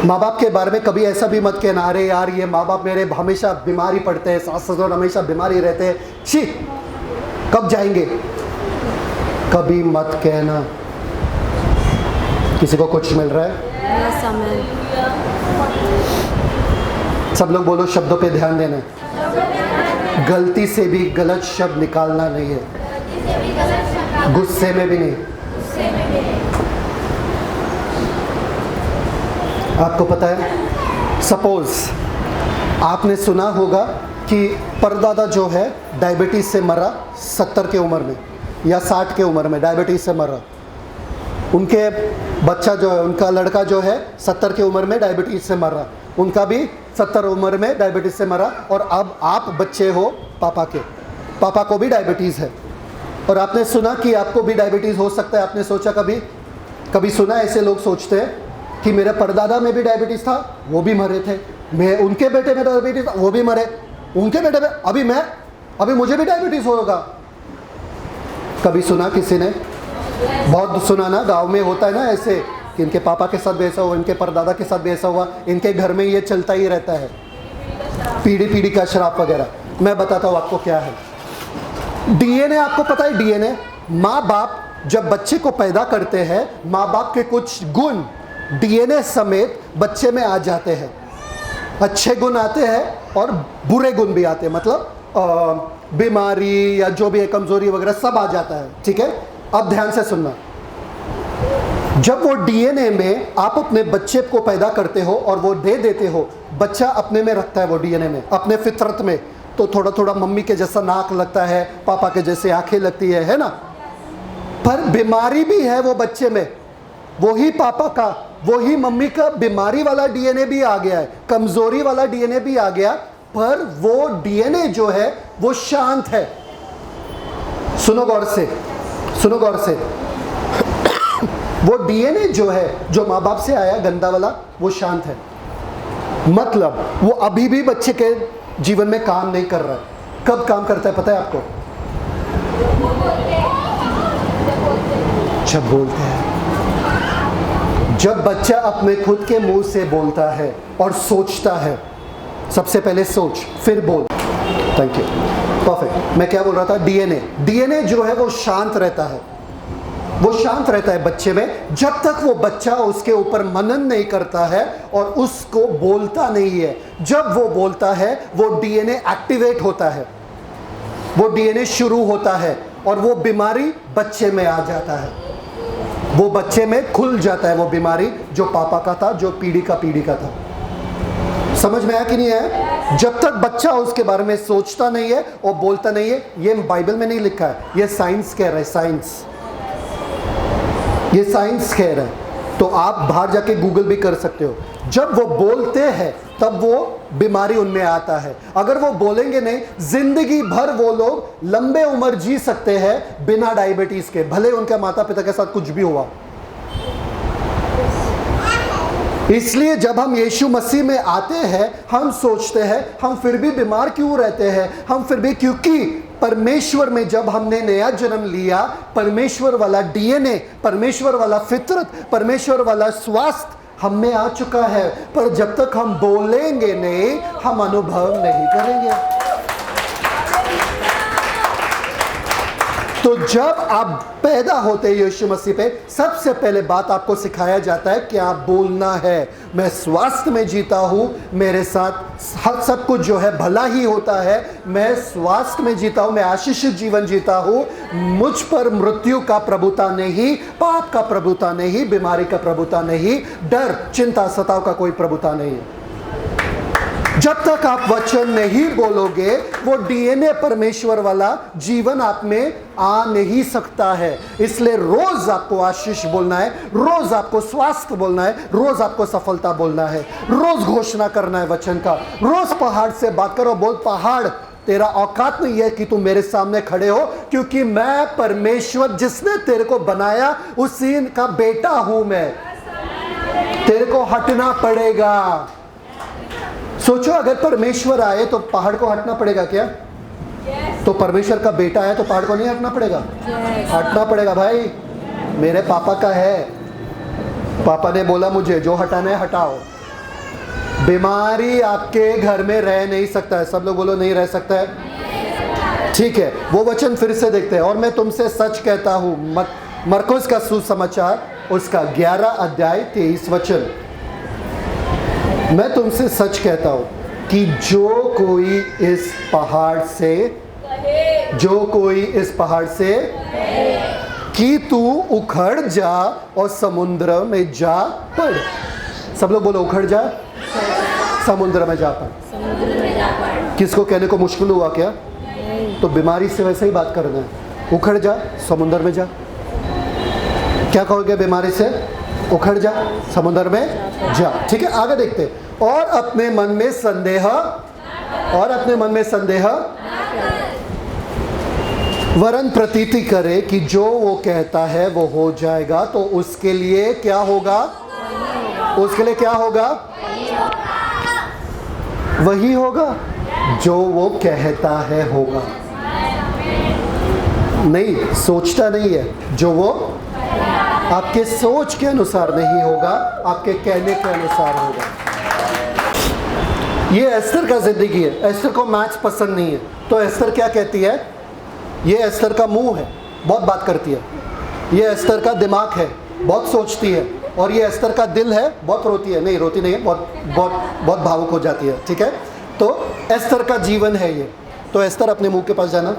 माँ बाप के बारे में कभी ऐसा भी मत कहना, अरे यार ये माँ बाप मेरे हमेशा बीमारी पड़ते हैं, सास ससुर हमेशा बीमारी रहते हैं, छी कब जाएंगे, कभी मत कहना। किसी को कुछ मिल रहा है? Yes, amen. सब लोग बोलो, शब्दों पे ध्यान देना है। गलती से भी गलत शब्द निकालना नहीं है, गुस्से में भी नहीं। आपको पता है, सपोज आपने सुना होगा कि परदादा जो है डायबिटीज से मरा 70 की उम्र में या 60 की उम्र में डायबिटीज से मरा। उनके बच्चा जो है, उनका लड़का जो है 70 की उम्र में डायबिटीज से मरा, उनका भी 70 उम्र में डायबिटीज से मरा। और अब आप बच्चे हो पापा के, पापा को भी डायबिटीज़ है और आपने सुना कि आपको भी डायबिटीज़ हो सकता है। आपने सोचा, कभी सुना ऐसे लोग सोचते हैं कि मेरे परदादा में भी डायबिटीज़ था, वो भी मरे थे, मैं उनके बेटे में डायबिटीज़ था, वो भी मरे, उनके बेटे में अभी मुझे भी डायबिटीज़ होगा। कभी सुना किसी ने? बहुत सुना ना, गांव में होता है ना ऐसे कि इनके पापा के साथ भी ऐसा हुआ, इनके परदादा के साथ भी ऐसा हुआ, इनके घर में ये चलता ही रहता है, पीढ़ी का श्राप वगैरह। मैं बताता हूँ आपको क्या है। डीएनए, आपको पता है डीएनए, माँ बाप जब बच्चे को पैदा करते हैं, माँ बाप के कुछ गुण डीएनए समेत बच्चे में आ जाते हैं। अच्छे गुण आते हैं और बुरे गुण भी आते हैं, मतलब बीमारी या जो भी है, कमजोरी वगैरह सब आ जाता है। ठीक है, अब ध्यान से सुनना। जब वो डीएनए में आप अपने बच्चे को पैदा करते हो और वो दे देते हो, बच्चा अपने में रखता है वो डीएनए में, अपने फितरत में, तो थोड़ा थोड़ा मम्मी के जैसा नाक लगता है, पापा के जैसे आंखें लगती है ना। पर बीमारी भी है वो बच्चे में, वही पापा का वही मम्मी का बीमारी वाला डीएनए भी आ गया है, कमजोरी वाला डीएनए भी आ गया, पर वो डीएनए जो है वो शांत है। सुनो गौर से, सुनो गौर से। वो डीएनए जो है, जो माँ बाप से आया गंदा वाला, वो शांत है, मतलब वो अभी भी बच्चे के जीवन में काम नहीं कर रहा है। कब काम करता है पता है आपको? जब बोलते हैं, जब बच्चा अपने खुद के मुंह से बोलता है और सोचता है। सबसे पहले सोच फिर बोल। Thank you, perfect. मैं क्या बोल रहा था? डीएनए जो है वो शांत रहता है, वो शांत रहता है बच्चे में, जब तक वो बच्चा उसके ऊपर मनन नहीं करता है और उसको बोलता नहीं है। जब वो बोलता है वो डीएनए एक्टिवेट होता है, वो डीएनए शुरू होता है और वो बीमारी बच्चे में आ जाता है, वो बच्चे में खुल जाता है वो बीमारी जो पापा का था, जो पीढ़ी का था। समझ में आया कि नहीं है? जब तक बच्चा उसके बारे में सोचता नहीं है और बोलता नहीं है, ये बाइबल में नहीं लिखा है, ये साइंस कह रहा है, साइंस, ये साइंस कह रहा है। तो आप बाहर जाके गूगल भी कर सकते हो। जब वो बोलते हैं तब वो बीमारी उनमें आता है। अगर वो बोलेंगे नहीं, जिंदगी भर वो लोग लंबे उम्र जी सकते हैं बिना डायबिटीज के, भले उनके माता पिता के साथ कुछ भी हुआ। इसलिए जब हम यीशु मसीह में आते हैं, हम सोचते हैं हम फिर भी बीमार क्यों रहते हैं, हम फिर भी, क्योंकि परमेश्वर में जब हमने नया जन्म लिया, परमेश्वर वाला डीएनए, परमेश्वर वाला फितरत, परमेश्वर वाला स्वास्थ्य हम में आ चुका है। पर जब तक हम बोलेंगे नहीं, हम अनुभव नहीं करेंगे। तो जब आप पैदा होते हैं यीशु मसीह पे, सबसे पहले बात आपको सिखाया जाता है कि आप बोलना है, मैं स्वास्थ्य में जीता हूँ, मेरे साथ हर सब कुछ जो है भला ही होता है, मैं स्वास्थ्य में जीता हूँ, मैं आशीषित जीवन जीता हूँ, मुझ पर मृत्यु का प्रभुता नहीं, पाप का प्रभुता नहीं, बीमारी का प्रभुता नहीं, डर चिंता सताव का कोई प्रभुता नहीं है। जब तक आप वचन नहीं बोलोगे, वो डीएनए परमेश्वर वाला जीवन आप में आ नहीं सकता है। इसलिए रोज आपको आशीष बोलना है, रोज आपको स्वास्थ्य बोलना है, रोज आपको सफलता बोलना है, रोज घोषणा करना है वचन का। रोज पहाड़ से बात करो, बोल पहाड़ तेरा औकात नहीं है कि तू मेरे सामने खड़े हो, क्योंकि मैं परमेश्वर जिसने तेरे को बनाया उसी का बेटा हूं मैं, तेरे को हटना पड़ेगा। सोचो अगर परमेश्वर आए तो पहाड़ को हटना पड़ेगा क्या? तो परमेश्वर का बेटा है तो पहाड़ को नहीं हटना पड़ेगा? हटना पड़ेगा भाई, मेरे पापा का है, पापा ने बोला मुझे जो हटाना है हटाओ। बीमारी आपके घर में रह नहीं सकता है। सब लोग बोलो नहीं रह सकता है। ठीक है, वो वचन फिर से देखते हैं। और मैं तुमसे सच कहता हूँ, मरकुस का सुसमाचार उसका 11 अध्याय 23 वचन, मैं तुमसे सच कहता हूँ कि जो कोई इस पहाड़ से कि तू उखड़ जा और समुद्र में जा पड़। सब लोग बोलो उखड़ जा, समुद्र में जा पड़। किसको कहने को मुश्किल हुआ क्या? तो बीमारी से वैसे ही बात करना है। उखड़ जा, समुद्र में जा। क्या कहोगे बीमारी से? उखड़ जा, समुद्र में जा। ठीक है, आगे देखते हैं। और अपने मन में संदेह वरन प्रतीति करे कि जो वो कहता है वो हो जाएगा, तो उसके लिए क्या होगा? वही होगा जो वो कहता है होगा। नहीं, सोचता नहीं है। जो वो आपके सोच के अनुसार नहीं होगा, आपके कहने के अनुसार होगा। ये एस्तर का जिंदगी है। एस्तर को मैथ्स पसंद नहीं है, तो एस्तर क्या कहती है? ये एस्तर का मुंह है, बहुत बात करती है। ये एस्तर का दिमाग है, बहुत सोचती है। और ये एस्तर का दिल है, बहुत रोती है। नहीं, रोती नहीं है, बहुत भावुक हो जाती है। ठीक है, तो एस्तर का जीवन है ये। तो एस्तर अपने मुंह के पास जाना।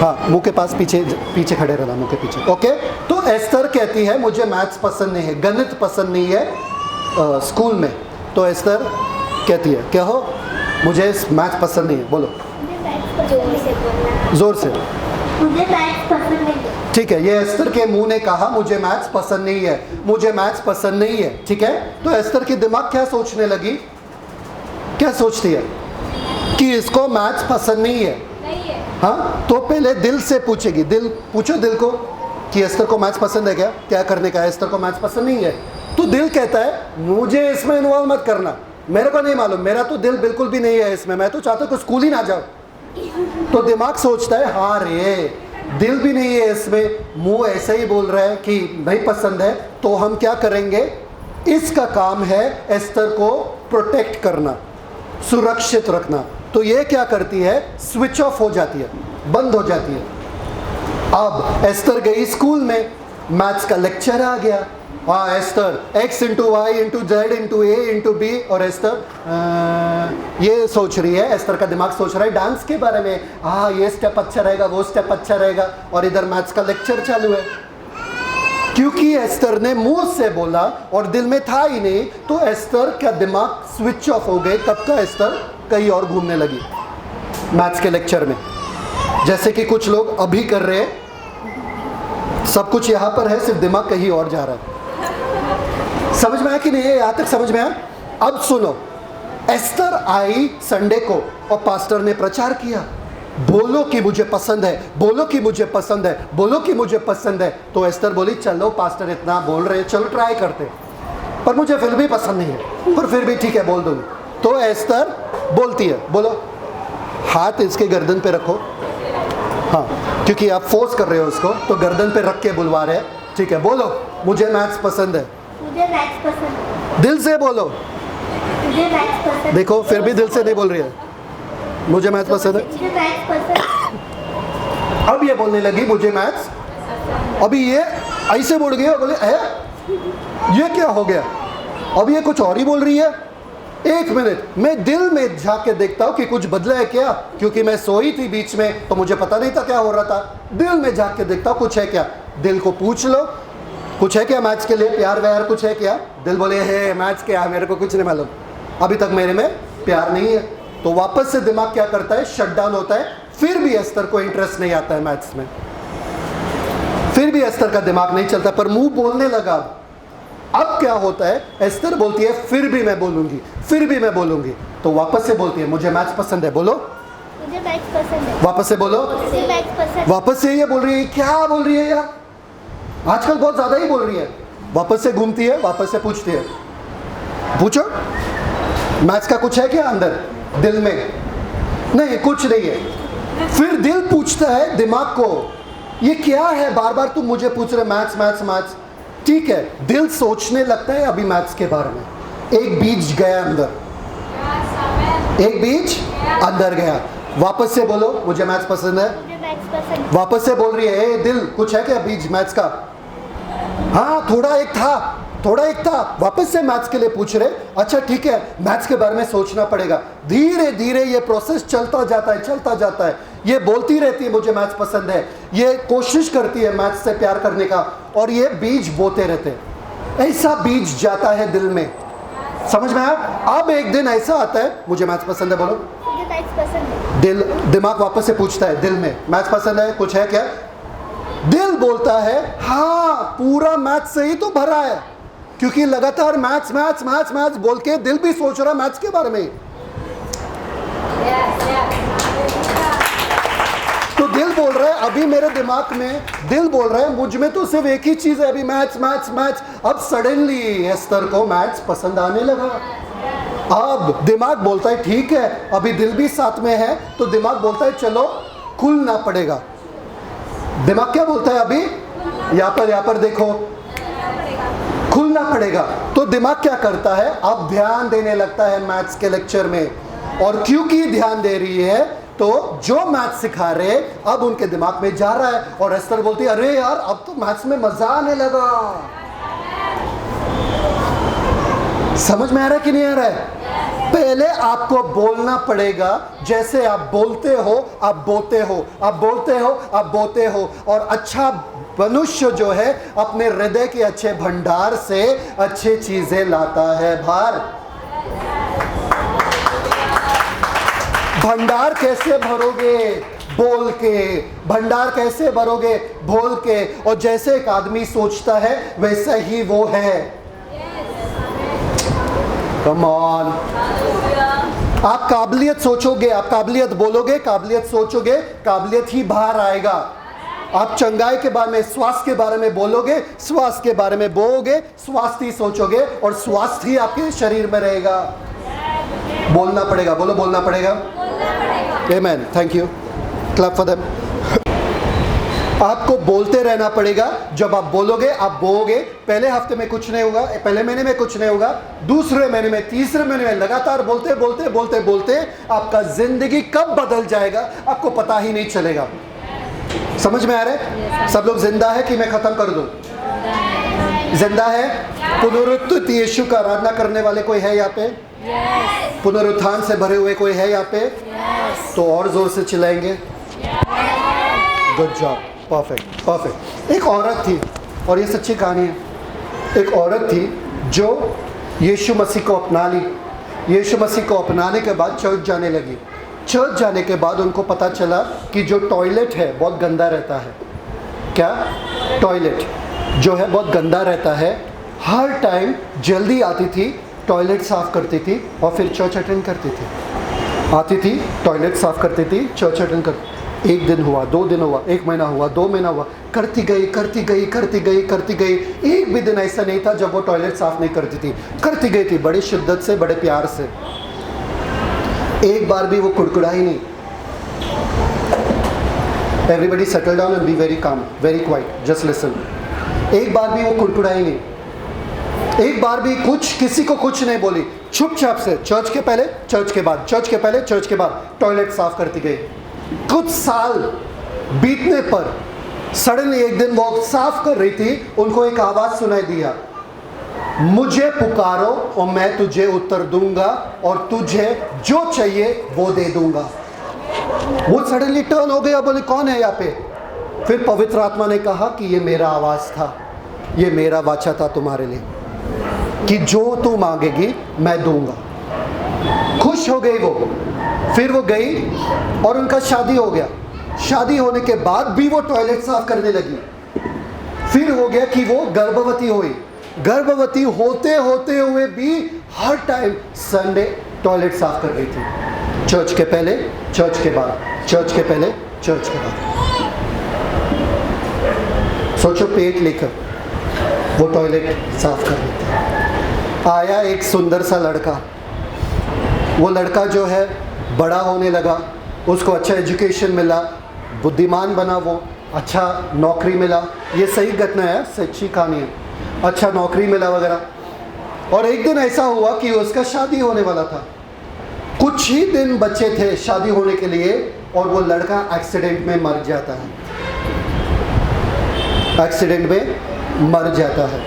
हाँ, मुंह के पास पीछे खड़े रहना, मुंह के पीछे। ओके, तो एस्तर कहती है मुझे मैथ्स पसंद नहीं है, गणित पसंद नहीं है स्कूल में। तो एस्तर कहती है क्या हो, मुझे मैथ्स पसंद नहीं है। बोलो जोर से, मुझे मैथ्स पसंद नहीं है। ठीक है, ये एस्तर के मुंह ने कहा मुझे मैथ्स पसंद नहीं है, मुझे मैथ्स पसंद नहीं है। ठीक है, तो एस्तर की दिमाग क्या सोचने लगी? क्या सोचती है? कि इसको मैथ्स पसंद नहीं है। हाँ, तो पहले दिल से पूछेगी। पूछो दिल को कि एस्तर को मैथ्स पसंद है क्या करने का है? एस्तर को मैथ्स पसंद नहीं है। तो दिल कहता है मुझे इसमें इन्वॉल्व मत करना, मेरे को नहीं मालूम, मेरा तो दिल बिल्कुल भी नहीं है इसमें, मैं तो चाहता हूँ कि स्कूल ही ना जाओ। तो दिमाग सोचता है हाँ रे, दिल भी नहीं है इसमें, मुंह ऐसे ही बोल रहा है कि नहीं पसंद है, तो हम क्या करेंगे? इसका काम है एस्तर को प्रोटेक्ट करना, सुरक्षित रखना। तो ये क्या करती है? स्विच ऑफ हो जाती है, बंद हो जाती है। अब एस्तर गई स्कूल में, मैथ्स का लेक्चर आ गया। हाँ Esther, x into Y into Z into A into B. और एस्तर ये सोच रही है, एस्तर का दिमाग सोच रहा है डांस के बारे में। हाँ, ये स्टेप अच्छा रहेगा, वो स्टेप अच्छा रहेगा। और इधर मैथ्स का लेक्चर चालू है। क्योंकि एस्तर ने मुंह से बोला और दिल में था ही नहीं, तो एस्तर का दिमाग स्विच ऑफ हो गए। तब का एस्तर कहीं और घूमने लगी मैथ्स के लेक्चर में, जैसे कि कुछ लोग अभी कर रहे हैं। सब कुछ यहाँ पर है, सिर्फ दिमाग कहीं और जा रहा है। समझ में आया कि नहीं? यहाँ तक समझ में आया? अब सुनो, एस्तर आई संडे को और पास्टर ने प्रचार किया, बोलो कि मुझे पसंद है, बोलो कि मुझे पसंद है, बोलो कि मुझे पसंद है। तो एस्तर बोली चलो पास्टर इतना बोल रहे हैं, चलो ट्राई करते, पर मुझे फिर भी पसंद नहीं है, पर फिर भी ठीक है बोल दूंगी। तो एस्तर बोलती है, बोलो, हाथ इसके गर्दन पे रखो। हाँ, क्योंकि आप फोर्स कर रहे हो उसको, तो गर्दन पे रख के बुलवा रहे हैं। ठीक है, बोलो मुझे मैथ्स पसंद है। मुझे मैथ्स पसंद है। दिल से बोलो। मुझे मैथ्स पसंद है। देखो फिर भी दिल से नहीं बोल रही है, मुझे मैथ्स पसंद है। मुझे मैथ्स पसंद है। अब ये बोलने लगी मुझे मैथ्स, अभी ये ऐसे बोल गई, बोले है ये क्या हो गया, अब ये कुछ और ही बोल रही है। एक मिनट, मैं दिल में झाके देखता हूँ कि कुछ बदला है क्या, क्योंकि मैं सोई थी बीच में तो मुझे पता नहीं था क्या हो रहा था। दिल में झाक के देखता हूँ कुछ है क्या। दिल को पूछ लो कुछ है क्या मैथ्स के लिए, प्यार व्यार कुछ है क्या। दिल बोले है मैथ्स क्या, मेरे को कुछ नहीं मालूम, अभी तक मेरे में प्यार नहीं है। तो वापस से दिमाग क्या करता है, शट डाउन होता है। फिर भी एस्तर को इंटरेस्ट नहीं आता है मैथ्स में, फिर भी एस्तर का दिमाग नहीं चलता, पर मुंह बोलने लगा। अब क्या होता है, एस्तर बोलती है फिर भी मैं बोलूंगी, फिर भी मैं बोलूंगी। तो वापस से बोलती है मुझे मैथ्स पसंद है। बोलो मुझे मैथ्स पसंद है। वापस से बोलो। मुझे मैथ्स पसंद है। वापस से ये बोल रही है, क्या बोल रही है यार, आजकल बहुत ज्यादा ही बोल रही है। वापस से घूमती है, वापस से पूछती है, पूछो मैथ्स का कुछ है क्या अंदर दिल में। नहीं कुछ नहीं है। फिर दिल पूछता है दिमाग को, ये क्या है, बार बार तुम मुझे पूछ रहे मैथ्स मैथ्स मैथ्स। ठीक है, दिल सोचने लगता है अभी मैथ्स के बारे में, एक बीज गया अंदर, एक बीज अंदर गया। वापस से बोलो, मुझे मैथ्स पसंद है। मुझे मैथ्स पसंद है। वापस से बोल रही है, ए दिल कुछ है क्या बीज मैथ्स का? हाँ थोड़ा एक था। वापस से मैथ्स के लिए पूछ रहे। अच्छा ठीक है, मैथ्स के बारे में सोचना पड़ेगा। धीरे धीरे ये प्रोसेस चलता जाता है। ये बोलती रहती है मुझे मैथ्स पसंद है, ये कोशिश करती है मैथ्स से प्यार करने का, और ये बीज बोते रहते हैं। ऐसा बीज जाता है दिल में, समझ में आया? अब एक दिन ऐसा आता है, मुझे मैथ्स पसंद है, बोलो। मुझे मैथ्स पसंद है। दिमाग वापस से पूछता है दिल में, मैथ्स पसंद है, कुछ है क्या? दिल बोलता है हाँ, पूरा मैथ्स से ही तो भरा है, क्योंकि लगातार मैथ्स बोल के दिल भी सोच रहा मैथ्स के बारे में। तो दिल बोल रहा है, अभी मेरे दिमाग में दिल बोल रहा है मुझ में तो सिर्फ एक ही चीज है अभी, मैथ्स। अब सडनली एस्तर को मैथ्स पसंद आने लगा। अब दिमाग बोलता है ठीक है, अभी दिल भी साथ में है, तो दिमाग बोलता है चलो खुलना पड़ेगा। दिमाग क्या बोलता है अभी? यहाँ पर देखो, खुलना पड़ेगा। तो दिमाग क्या करता है, अब ध्यान देने लगता है मैथ्स के लेक्चर में, और क्योंकि ध्यान दे रही है तो जो मैथ्स सिखा रहे अब उनके दिमाग में जा रहा है। और एस्तर बोलती है अरे यार अब तो मैथ्स में मजा आने लगा। समझ में आ रहा है कि नहीं आ रहा है? पहले आपको बोलना पड़ेगा, जैसे आप बोलते हो आप बोते हो, आप बोलते हो आप बोते हो। और अच्छा मनुष्य जो है अपने हृदय के अच्छे भंडार से अच्छी चीजें लाता है बाहर। भंडार कैसे भरोगे? बोल के। भंडार कैसे भरोगे? बोल के। और जैसे एक आदमी सोचता है वैसा ही वो है। Come on. आप काबिलियत सोचोगे, आप काबिलियत बोलोगे, काबिलियत सोचोगे, काबिलियत ही बाहर आएगा। आप चंगाई के बारे में, स्वास्थ्य के बारे में बोलोगे, स्वास्थ्य के बारे में बोलोगे, स्वास्थ्य ही सोचोगे, और स्वास्थ्य ही आपके शरीर में रहेगा। बोलना पड़ेगा, बोलो बोलना पड़ेगा। Amen, thank you, clap for them. आपको बोलते रहना पड़ेगा। जब आप बोलोगे आप बोओगे। पहले हफ्ते में कुछ नहीं होगा, पहले महीने में कुछ नहीं होगा, दूसरे महीने में, तीसरे महीने में लगातार बोलते बोलते बोलते बोलते आपका जिंदगी कब बदल जाएगा आपको पता ही नहीं चलेगा। समझ में आ रहा है? सब लोग जिंदा है कि मैं खत्म कर दूं? जिंदा है। पुनरुत्थित यीशु का आराधना करने वाले कोई है यहाँ पे? पुनरुत्थान से भरे हुए कोई है यहाँ पे? तो और जोर से चिल्लाएंगे। Good job, perfect. एक औरत थी, और ये सच्ची कहानी है। एक औरत थी जो यीशु मसीह को अपना ली। यीशु मसीह को अपनाने के बाद चर्च जाने लगी। चर्च जाने के बाद उनको पता चला कि जो टॉयलेट है बहुत गंदा रहता है। क्या? टॉयलेट जो है बहुत गंदा रहता है। हर टाइम जल्दी आती थी, टॉयलेट साफ करती थी और फिर चर्च अटेंड करती थी। आती थी, टॉयलेट साफ करती थी, चर्च अटेंड करती। एक दिन हुआ, 2 दिन हुआ, 1 महीना हुआ, 2 महीना हुआ, करती गई। एक भी दिन ऐसा नहीं था जब वो टॉयलेट साफ नहीं करती थी। करती गई थी बड़ी शिद्दत से, बड़े प्यार से। एक बार भी वो कुड़कुड़ाई नहीं। Everybody settle down and be very calm, very quite, just listen. एक बार भी वो कुड़कुड़ाई नहीं। एक बार भी किसी को कुछ नहीं बोली। चुपचाप से चर्च के पहले, चर्च के बाद, चर्च के पहले, चर्च के बाद टॉयलेट साफ करती गई। कुछ साल बीतने पर सडनली एक दिन वो साफ कर रही थी, उनको एक आवाज सुनाई दिया, मुझे पुकारो और मैं तुझे उत्तर दूंगा और तुझे जो चाहिए वो दे दूंगा। वो सडनली टर्न हो गया, बोले कौन है यहाँ पे? फिर पवित्र आत्मा ने कहा कि ये मेरा आवाज था, ये मेरा वाचा था तुम्हारे लिए, कि जो तू मांगेगी मैं दूंगा। खुश हो गई वो। फिर वो गई और उनका शादी हो गया। शादी होने के बाद भी वो टॉयलेट साफ करने लगी। फिर हो गया कि वो गर्भवती हुई। गर्भवती होते होते हुए भी हर टाइम संडे टॉयलेट साफ कर रही थी। चर्च के पहले, चर्च के बाद, चर्च के पहले, चर्च के बाद। सोचो, पेट लेकर वो टॉयलेट साफ कर रही थी। आया एक सुंदर सा लड़का। वो लड़का जो है बड़ा होने लगा, उसको अच्छा एजुकेशन मिला, बुद्धिमान बना, वो अच्छा नौकरी मिला। ये सही घटना है, सच्ची कहानी है। अच्छा नौकरी मिला वगैरह। और एक दिन ऐसा हुआ कि उसका शादी होने वाला था, कुछ ही दिन बचे थे शादी होने के लिए, और वो लड़का एक्सीडेंट में मर जाता है, एक्सीडेंट में मर जाता है।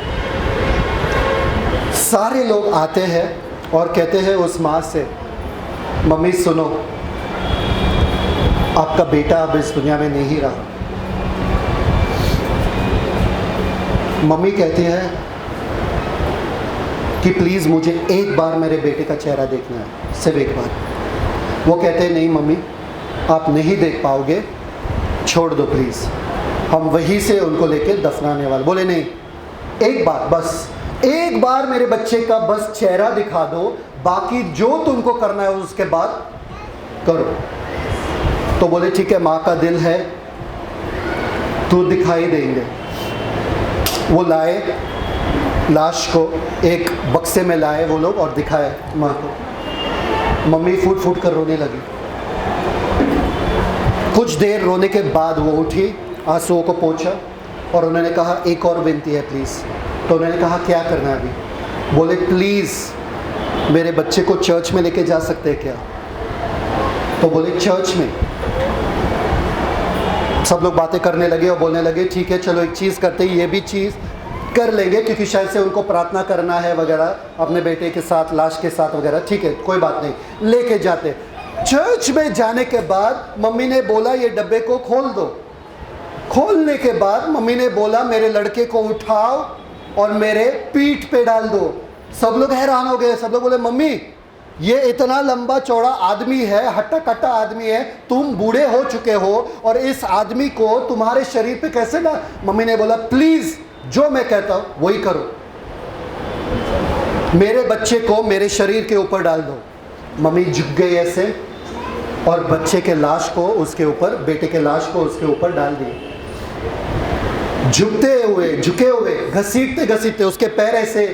सारे लोग आते हैं और कहते हैं उस माँ से, मम्मी सुनो, आपका बेटा अब इस दुनिया में नहीं रहा। मम्मी कहती है कि प्लीज़ मुझे एक बार मेरे बेटे का चेहरा देखना है, सिर्फ एक बार। वो कहते हैं नहीं मम्मी, आप नहीं देख पाओगे, छोड़ दो प्लीज़, हम वहीं से उनको लेके दफनाने वाले। बोले नहीं, एक बार, बस एक बार मेरे बच्चे का बस चेहरा दिखा दो, बाकी जो तुमको करना है उसके बाद करो। तो बोले ठीक है, माँ का दिल है तो दिखाई देंगे। वो लाए लाश को, एक बक्से में लाए वो लोग और दिखाए माँ को। मम्मी फूट फूट कर रोने लगी। कुछ देर रोने के बाद वो उठी, आंसुओं को पोंछा और उन्होंने कहा एक और विनती है प्लीज़। तो उन्होंने कहा क्या करना है अभी? बोले प्लीज़ मेरे बच्चे को चर्च में लेके जा सकते हैं क्या? तो बोले चर्च में। सब लोग बातें करने लगे और बोलने लगे ठीक है चलो एक चीज़ करते ही ये भी चीज़ कर लेंगे, क्योंकि शायद से उनको प्रार्थना करना है वगैरह अपने बेटे के साथ, लाश के साथ वगैरह। ठीक है कोई बात नहीं, लेके जाते। चर्च में जाने के बाद मम्मी ने बोला ये डब्बे को खोल दो। खोलने के बाद मम्मी ने बोला मेरे लड़के को उठाओ और मेरे पीठ पे डाल दो। सब लोग हैरान हो गए, सब लोग बोले मम्मी ये इतना लंबा चौड़ा आदमी है, हट्टा कट्टा आदमी है, तुम बूढ़े हो चुके हो और इस आदमी को तुम्हारे शरीर पे कैसे ना। मम्मी ने बोला प्लीज जो मैं कहता हूं वही करो, मेरे बच्चे को मेरे शरीर के ऊपर डाल दो। मम्मी झुक गई ऐसे और बच्चे के लाश को उसके ऊपर, बेटे के लाश को उसके ऊपर डाल दिए। झुकते हुए, झुके हुए, घसीटते घसीटते, उसके पैर ऐसे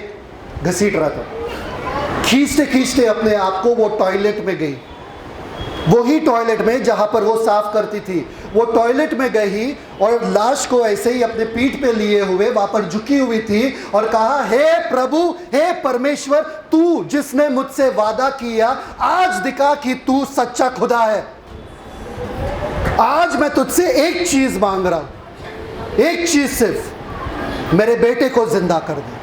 घसीट रहा था, खींचते खींचते अपने आप को वो टॉयलेट में गई। वही टॉयलेट में जहां पर वो साफ करती थी, वो टॉयलेट में गई और लाश को ऐसे ही अपने पीठ पे लिए हुए वहां पर झुकी हुई थी और कहा हे प्रभु, हे परमेश्वर, तू जिसने मुझसे वादा किया आज दिखा कि तू सच्चा खुदा है। आज मैं तुझसे एक चीज मांग रहा हूं, एक चीज सिर्फ, मेरे बेटे को जिंदा कर दे।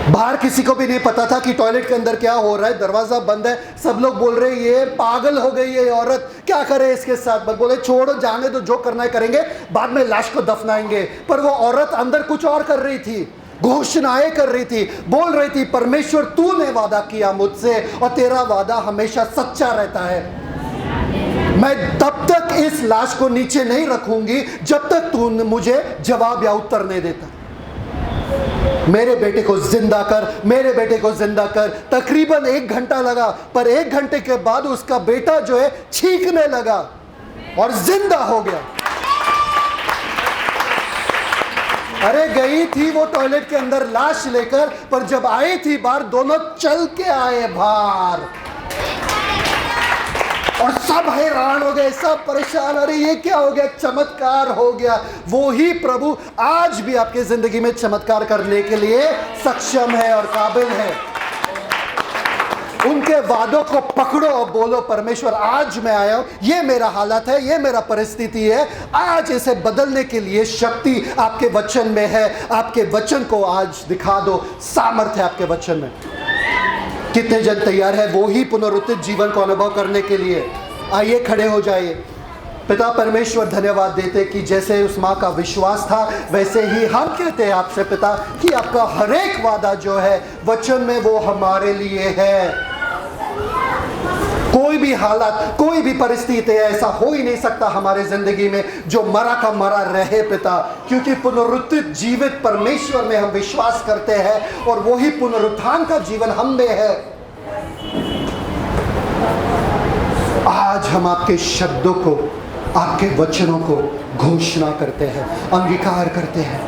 बाहर किसी को भी नहीं पता था कि टॉयलेट के अंदर क्या हो रहा है, दरवाजा बंद है, सब लोग बोल रहे ये पागल हो गई है औरत, क्या करे इसके साथ। बोले छोड़ो, जाने दो, जो करना है करेंगे, बाद में लाश को दफनाएंगे। पर वो औरत अंदर कुछ और कर रही थी, घोषणाएं कर रही थी, बोल रही थी परमेश्वर तूने वादा किया मुझसे और तेरा वादा हमेशा सच्चा रहता है। मैं तब तक इस लाश को नीचे नहीं रखूंगी जब तक तू मुझे जवाब या उत्तर नहीं देता। मेरे बेटे को जिंदा कर, मेरे बेटे को जिंदा कर। तकरीबन 1 घंटा लगा, पर 1 घंटे के बाद उसका बेटा जो है छींकने लगा और जिंदा हो गया। अरे गई थी वो टॉयलेट के अंदर लाश लेकर, पर जब आई थी बाहर दोनों चल के आए बाहर और सब हैरान हो गए, सब परेशान। अरे ये क्या हो गया, चमत्कार हो गया। वो ही प्रभु आज भी आपके जिंदगी में चमत्कार करने के लिए सक्षम है और काबिल है। उनके वादों को पकड़ो और बोलो परमेश्वर आज मैं आया हूं, ये मेरा हालत है, ये मेरा परिस्थिति है, आज इसे बदलने के लिए शक्ति आपके वचन में है। आपके वचन को आज दिखा दो, सामर्थ्य है आपके वचन में। कितने जन तैयार है वो ही पुनरुत्थित जीवन को अनुभव करने के लिए? आइए खड़े हो जाइए। पिता परमेश्वर धन्यवाद देते कि जैसे उस माँ का विश्वास था वैसे ही हम कहते हैं आपसे पिता कि आपका हर एक वादा जो है वचन में वो हमारे लिए है। कोई भी हालत, कोई भी परिस्थिति ऐसा हो ही नहीं सकता हमारे जिंदगी में जो मरा का मरा रहे पिता, क्योंकि पुनरुत्थित जीवित परमेश्वर में हम विश्वास करते हैं और वही पुनरुत्थान का जीवन हम में है। आज हम आपके शब्दों को, आपके वचनों को घोषणा करते हैं, अंगीकार करते हैं।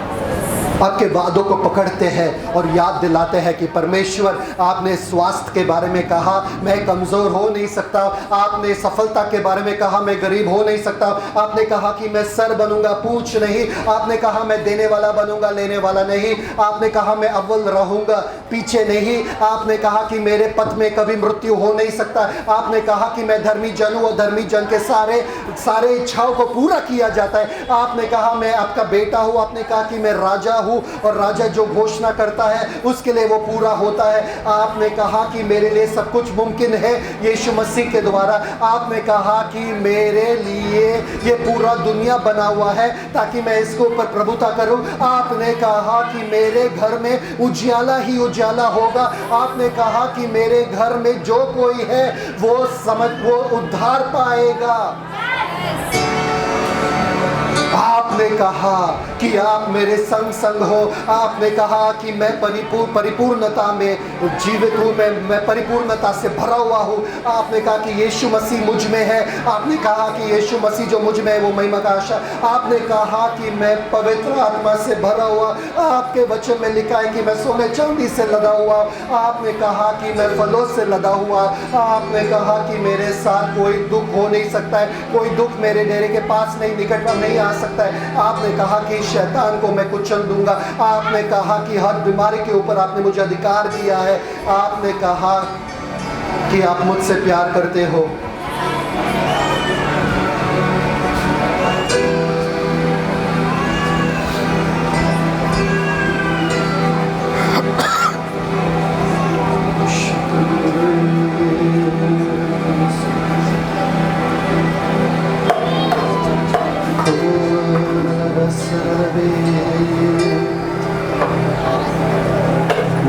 आपके वादों को पकड़ते हैं और याद दिलाते हैं कि परमेश्वर, आपने स्वास्थ्य के बारे में कहा मैं कमज़ोर हो नहीं सकता, आपने सफलता के बारे में कहा मैं गरीब हो नहीं सकता, आपने कहा कि मैं सर बनूंगा पूंछ नहीं, आपने कहा मैं देने वाला बनूंगा लेने वाला नहीं, आपने कहा मैं अव्वल रहूंगा पीछे नहीं, आपने कहा कि मेरे पथ में कभी मृत्यु हो नहीं सकता, आपने कहा कि मैं धर्मी जन हूँ और धर्मी जन के सारे इच्छाओं को पूरा किया जाता है, आपने कहा मैं आपका बेटा हूँ, आपने कहा कि मैं राजा हूँ और राजा जो घोषणा करता है उसके लिए वो पूरा होता है, आपने कहा कि मेरे लिए सब कुछ मुमकिन है यीशु मसीह के द्वारा, आपने कहा कि मेरे लिए ये पूरा दुनिया बना हुआ है ताकि मैं इसके ऊपर प्रभुता करूं, आपने कहा कि मेरे घर में उजियाला ही उजियाला होगा, आपने कहा कि मेरे घर में जो कोई है वो उद्धार पाएगा, आपने कहा कि आप मेरे संग हो, आपने कहा कि मैं परिपूर्णता में जीवित हूँ, मैं परिपूर्णता से भरा हुआ हूँ, आपने कहा कि यीशु मसीह मुझ में है, आपने कहा कि यीशु मसीह जो मुझ में है वो महिमा का आशा, आपने कहा कि मैं पवित्र आत्मा से भरा हुआ, आपके वचन में लिखा है कि मैं सोने चांदी से लदा हुआ, आपने कहा कि मैं फलों से लदा हुआ, आपने कहा कि मेरे साथ कोई दुख हो नहीं सकता है, कोई दुख मेरे डेरे के पास नहीं, निकट में नहीं आ सकता है, आपने कहा कि शैतान को मैं कुचल दूंगा, आपने कहा कि हर बीमारी के ऊपर आपने मुझे अधिकार दिया है, आपने कहा कि आप मुझसे प्यार करते हो,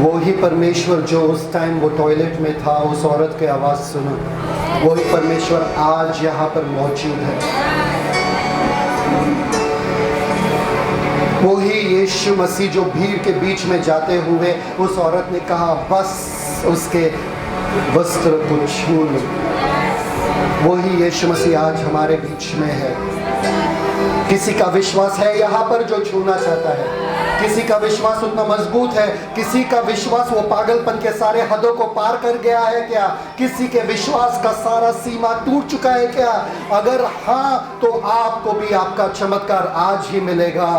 वही परमेश्वर जो उस टाइम वो टॉयलेट में था, उस औरत की आवाज़ सुना, वही परमेश्वर आज यहाँ पर मौजूद है, वही यीशु मसीह जो भीड़ के बीच में जाते हुए उस औरत ने कहा बस उसके वस्त्र को छू लो, वही यीशु मसीह आज हमारे बीच में है। किसी का विश्वास है यहाँ पर जो छूना चाहता है, किसी का विश्वास उतना मजबूत है, किसी का विश्वास वो पागलपन के सारे हदों को पार कर गया है क्या, किसी के विश्वास का सारा सीमा टूट चुका है क्या, अगर हाँ तो आपको भी आपका चमत्कार आज ही मिलेगा।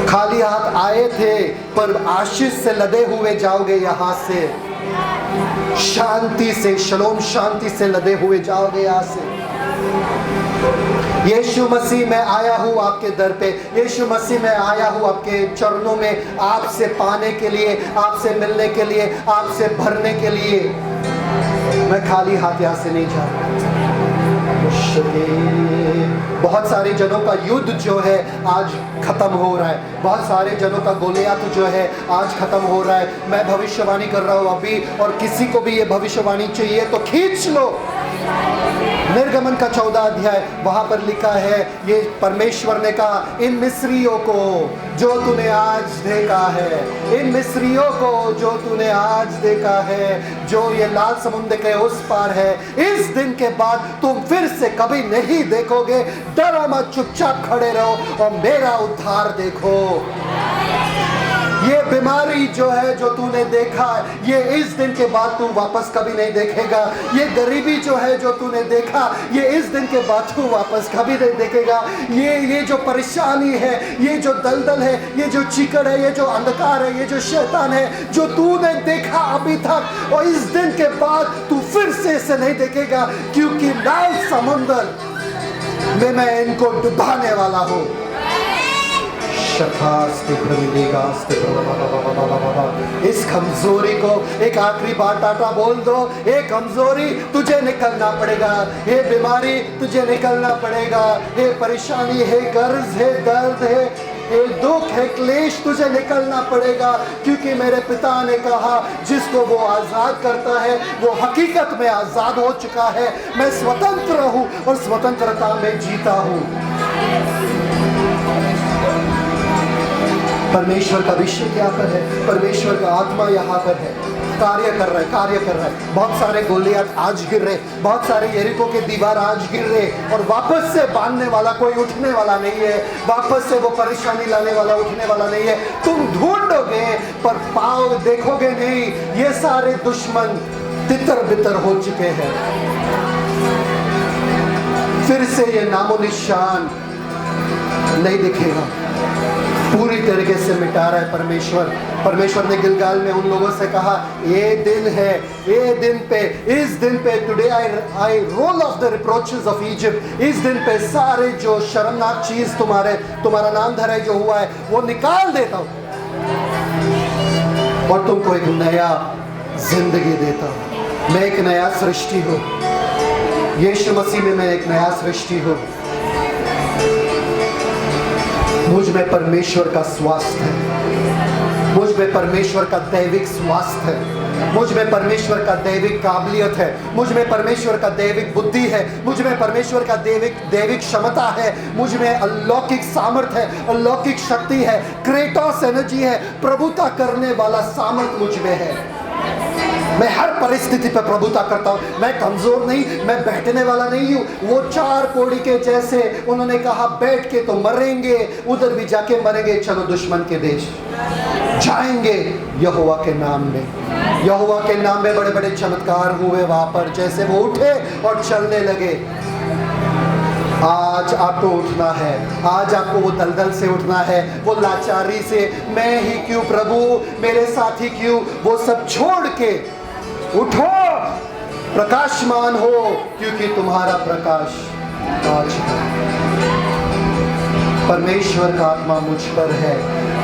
खाली हाथ आए थे पर आशीष से लदे हुए जाओगे, यहाँ से शांति से, शलोम शांति से लदे हुए जाओगे यहाँ से। यीशु मसीह मैं आया हूँ आपके दर पे, यीशु मसीह मैं आया हूँ आपके चरणों में, आपसे पाने के लिए, आपसे मिलने के लिए, आपसे भरने के लिए। मैं खाली हाथ यहाँ से नहीं जा रहा। बहुत सारे जनों का युद्ध जो है आज खत्म हो रहा है, बहुत सारे जनों का गोलियात जो है आज खत्म हो रहा है। मैं भविष्यवाणी कर रहा हूँ अभी, और किसी को भी ये भविष्यवाणी चाहिए तो खींच लो। निर्गमन का 14 अध्याय, वहां पर लिखा है, ये परमेश्वर ने कहा इन मिस्रियों को जो तूने आज देखा है, इन मिस्रियों को जो तूने आज देखा है, जो ये लाल समुद्र के उस पार है, इस दिन के बाद तुम फिर से कभी नहीं देखोगे। डरो मत, चुपचाप खड़े रहो और मेरा उद्धार देखो। ये बीमारी जो है जो तूने देखा, ये इस दिन के बाद तू वापस कभी नहीं देखेगा। ये गरीबी जो है जो तूने देखा, ये इस दिन के बाद तू वापस कभी नहीं देखेगा। ये जो परेशानी है, ये जो दलदल है, ये जो चिकड़ है, ये जो अंधकार है, ये जो शैतान है जो तूने देखा अभी तक, और इस दिन के बाद तू फिर से इसे नहीं देखेगा, क्योंकि लाल समुंदर में मैं इनको डुबाने वाला हूँ। इस कमजोरी को एक आखिरी बार टाटा बोल दो। ये कमजोरी तुझे निकलना पड़ेगा, ये बीमारी तुझे निकलना पड़ेगा, ये परेशानी है, कर्ज है, दर्द है, ये दुख है, क्लेश तुझे निकलना पड़ेगा, क्योंकि मेरे पिता ने कहा जिसको वो आजाद करता है वो हकीकत में आजाद हो चुका है। मैं स्वतंत्र हूँ और स्वतंत्रता में जीता हूँ। परमेश्वर का अभिषेक यहाँ पर है, परमेश्वर का आत्मा यहाँ पर है। कार्य कर रहा है, कार्य कर रहा है। बहुत सारे गोलियत आज गिर रहे, बहुत सारे यरीको के दीवार आज गिर रहे, और वापस से बांधने वाला कोई उठने वाला नहीं है, वापस से वो परेशानी लाने वाला उठने वाला नहीं है। तुम ढूंढोगे पर पाओ देखोगे नहीं। ये सारे दुश्मन तितर बितर हो चुके हैं। फिर से ये नामो निशान नहीं दिखेगा, पूरी तरीके से मिटा रहा है परमेश्वर। परमेश्वर ने गिलगाल में उन लोगों से कहा, ये दिन है, ये दिन पे, इस दिन पे today I roll off the reproaches of Egypt. इस दिन पे सारे जो शर्मनाक चीज तुम्हारा नाम धरा जो हुआ है वो निकाल देता हूं और तुमको एक नया जिंदगी देता हूं। मैं एक नया सृष्टि हूं, यीशु मसीह में मैं एक नया सृष्टि हूं। मुझ में परमेश्वर का स्वास्थ्य है, मुझ में परमेश्वर का दैविक स्वास्थ्य है, मुझ में परमेश्वर का दैविक काबिलियत है, मुझ में परमेश्वर का दैविक बुद्धि है, मुझ में परमेश्वर का दैविक क्षमता है, मुझ में अलौकिक सामर्थ है, अलौकिक शक्ति है, क्रेटोस एनर्जी है, प्रभुता करने वाला सामर्थ मुझ में है। मैं हर परिस्थिति पर प्रभुता करता हूं। मैं कमजोर नहीं, मैं बैठने वाला नहीं हूं। वो 4 कोड़ी के जैसे उन्होंने कहा बैठ के तो मरेंगे, उधर भी जाके मरेंगे, चलो दुश्मन के देश जाएंगे यहोवा के नाम में। यहोवा के नाम में बड़े बड़े चमत्कार हुए वहां पर, जैसे वो उठे और चलने लगे। आज आपको उठना है, आज आपको वो दलदल से उठना है, वो लाचारी से, मैं ही क्यों प्रभु, मेरे साथ ही क्यों, वो सब छोड़ के उठो, प्रकाशमान हो, क्योंकि तुम्हारा प्रकाश आज है। परमेश्वर का आत्मा मुझ पर है,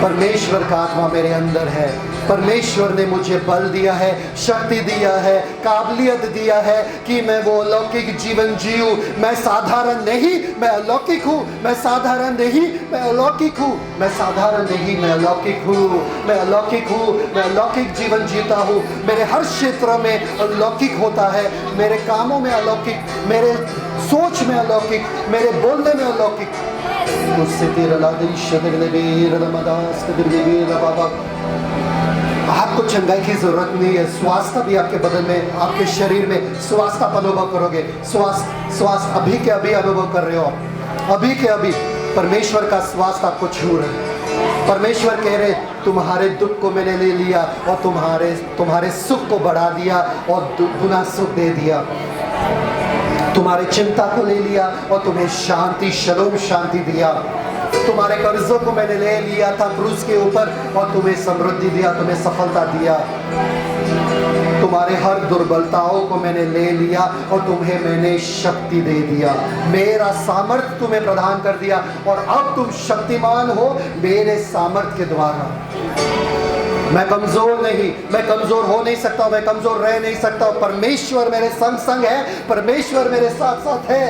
परमेश्वर का आत्मा मेरे अंदर है। परमेश्वर ने मुझे बल दिया है, शक्ति दिया है, काबिलियत दिया है कि मैं वो अलौकिक जीवन जीऊं। मैं साधारण नहीं, मैं अलौकिक हूँ। मैं साधारण नहीं, मैं अलौकिक हूँ। मैं साधारण नहीं, मैं अलौकिक हूँ। मैं अलौकिक हूँ, मैं अलौकिक जीवन जीता हूँ। मेरे हर क्षेत्र में अलौकिक होता है, मेरे कामों में अलौकिक, मेरे सोच में अलौकिक, मेरे बोलने में अलौकिक। आपको चंगाई की जरूरत नहीं है, स्वास्थ्य भी आपके बदन में, आपके शरीर में स्वास्थ्य आप अनुभव करोगे। स्वास्थ्य अभी के अभी अनुभव कर रहे हो, अभी के अभी परमेश्वर का स्वास्थ्य आपको छू रहा है। परमेश्वर कह रहे, तुम्हारे दुख को मैंने ले लिया और तुम्हारे सुख को बढ़ा दिया और दुगुना सुख दे दिया। तुम्हारी चिंता को ले लिया और तुम्हें शांति, शलोम शांति दिया। तुम्हारे कर्जों को मैंने ले लिया था क्रूस के ऊपर और तुम्हें समृद्धि दिया, तुम्हें सफलता दिया। तुम्हारे हर दुर्बलताओं को मैंने ले लिया और तुम्हें मैंने शक्ति दे दिया। मेरा सामर्थ्य तुम्हें प्रदान कर दिया और अब तुम शक्तिमान हो मेरे सामर्थ्य के द्वारा। मैं कमजोर नहीं, मैं कमजोर हो नहीं सकता, मैं कमजोर रह नहीं सकता। परमेश्वर मेरे संग संग है, परमेश्वर मेरे साथ साथ है।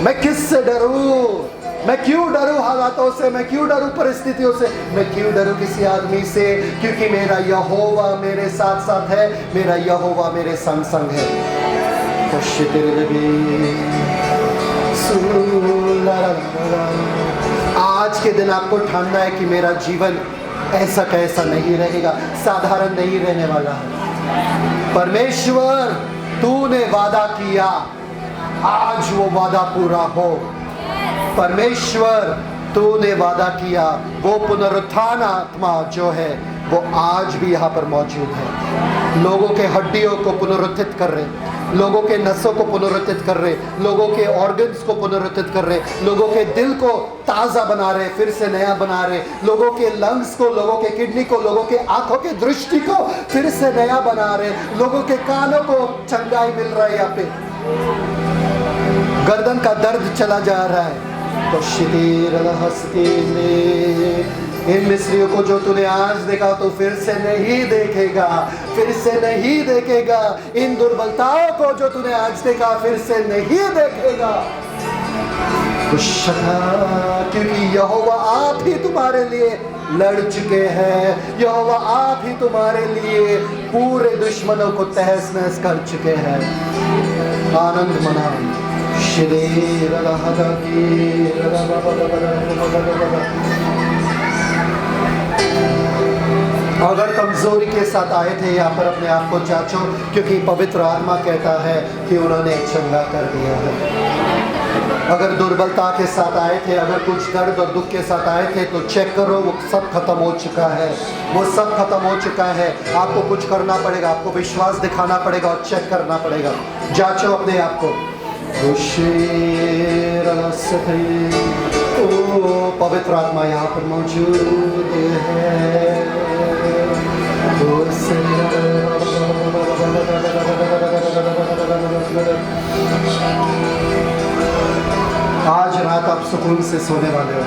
मैं किससे डरूं? मैं क्यों डरूं हालातों से? मैं क्यों डरूं परिस्थितियों से? मैं क्यों डरूं किसी आदमी से? क्योंकि मेरा यहोवा मेरे साथ साथ है, मेरा यहोवा मेरे संग संग है। आज के दिन आपको ठानना है कि मेरा जीवन ऐसा कैसा नहीं रहेगा, साधारण नहीं रहने वाला है। परमेश्वर तूने वादा किया, आज वो वादा पूरा हो। परमेश्वर तूने वादा किया, वो पुनरुत्थान आत्मा जो है वो आज भी यहाँ पर मौजूद है। लोगों के हड्डियों को पुनरुत्थित कर रहे, लोगों के नसों को पुनरुत्थित कर रहे, लोगों के ऑर्गन्स को पुनरुत्थित कर रहे, लोगों के दिल को ताज़ा बना रहे, फिर से नया बना रहे, लोगों के लंग्स को, लोगों के किडनी को, लोगों के आंखों की दृष्टि को फिर से नया बना रहे, लोगों के कानों को चंगाई मिल रहा है। यहाँ पे गर्दन का दर्द चला जा रहा है। तो इन मिस्रियों को जो तूने आज देखा तो फिर से नहीं देखेगा, फिर से नहीं देखेगा। इन दुर्बलताओं को जो तूने आज देखा फिर से नहीं देखेगा। क्योंकि यहोवा आप ही तुम्हारे लिए लड़ चुके हैं, यहोवा आप ही तुम्हारे लिए पूरे दुश्मनों को तहस नहस कर चुके हैं। आनंद मनाओ। अगर कमजोरी के साथ आए थे यहाँ पर अपने आप को जांचो, क्योंकि पवित्र आत्मा कहता है कि उन्होंने चंगा कर दिया है। अगर दुर्बलता के साथ आए थे, अगर कुछ दर्द और दुख के साथ आए थे, तो चेक करो, वो सब खत्म हो चुका है, वो सब खत्म हो चुका है। आपको कुछ करना पड़ेगा, आपको विश्वास दिखाना पड़ेगा और चेक करना पड़ेगा। जांचो अपने आप को। ओ पवित्र आत्मा यहाँ पर मौजूद है। आज रात आप सुकून से सोने वाले हो।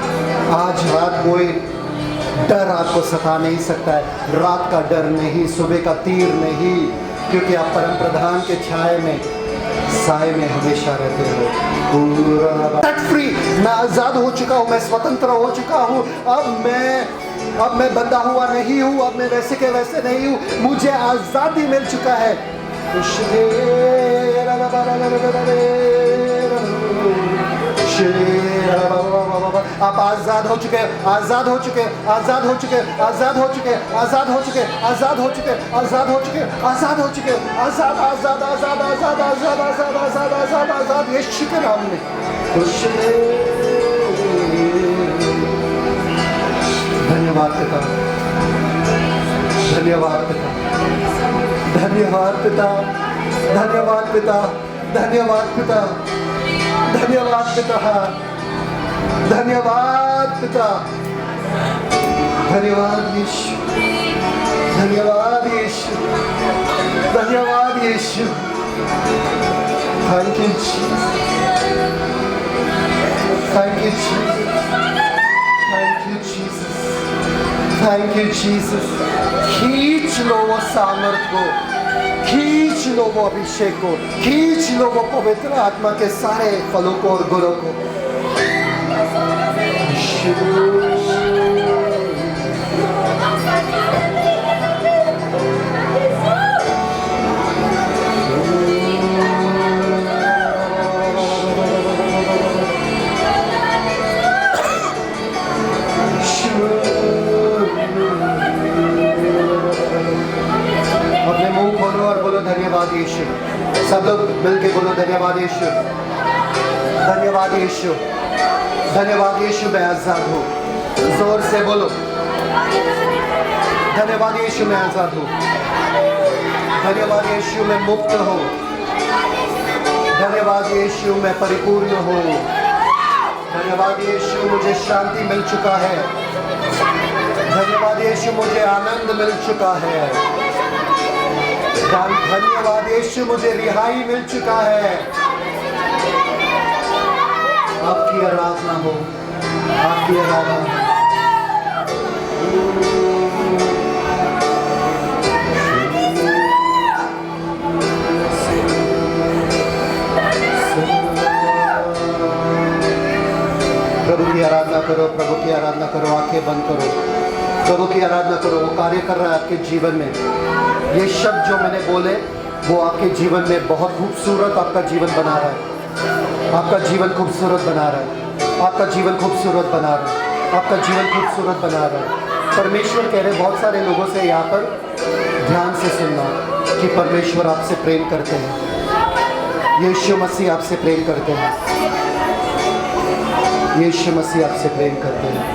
आज रात कोई डर आपको सता नहीं सकता है। रात का डर नहीं, सुबह का तीर नहीं, क्योंकि आप परम प्रधान के छाए में, साए में हमेशा रहते हो। पूरा तट फ्री, मैं आज़ाद हो चुका हूँ, मैं स्वतंत्र हो चुका हूँ। अब मैं बंधा हुआ नहीं हूँ, अब मैं वैसे के वैसे नहीं हूँ, मुझे आज़ादी मिल चुका है। आप आज़ाद हो चुके, आज़ाद हो चुके, आज़ाद हो चुके, आज़ाद हो चुके, आज़ाद हो चुके, आज़ाद हो चुके, आज़ाद हो चुके, आज़ाद हो चुके, आज़ाद आज़ाद आज़ाद आज़ाद आज़ाद आज़ाद आज़ाद आज़ाद आज़ाद यीशु के नाम में। धन्यवाद पिता, धन्यवाद पिता, धन्यवाद पिता, धन्यवाद पिता, धन्यवाद पिता, धन्यवाद पिता, धन्यवाद पिता, धन्यवाद यीशु, धन्यवाद यीशु, धन्यवाद Yeshu. Thank you Jesus, thank you Jesus, thank you Jesus, thank you Jesus. खींच लो वो सामर्थ को, खींच लो वो अभिषेक को, खींच लो वो पवित्र आत्मा के सारे फलों को और गुणों को। अपने मुंह खोलो और बोलो धन्यवाद यीशु। सब लोग मिलके बोलो धन्यवाद यीशु, धन्यवाद यीशु, धन्यवाद यीशु, मैं आजाद हूँ। जोर से बोलो धन्यवाद यीशु, मैं आजाद हूँ। धन्यवाद यीशु, मैं मुक्त हूँ। धन्यवाद यीशु, मैं परिपूर्ण हूँ। धन्यवाद यीशु, मुझे शांति मिल चुका है। धन्यवाद यीशु, मुझे आनंद मिल चुका है। धन्यवाद यीशु, मुझे रिहाई मिल चुका है। आपकी आराधना हो, आपकी आराधना हो। प्रभु की आराधना करो, प्रभु की आराधना करो, आंखें बंद करो, प्रभु की आराधना करो। वो कार्य कर रहा है आपके जीवन में। ये शब्द जो मैंने बोले वो आपके जीवन में बहुत खूबसूरत आपका जीवन बना रहा है। आपका जीवन खूबसूरत बना रहा है, आपका जीवन खूबसूरत बना रहा है, आपका जीवन खूबसूरत बना रहा है। परमेश्वर कह रहे बहुत सारे लोगों से यहाँ पर ध्यान से सुनना कि परमेश्वर आपसे प्रेम करते हैं। यीशु मसीह आपसे प्रेम करते हैं। यीशु मसीह आपसे प्रेम करते हैं।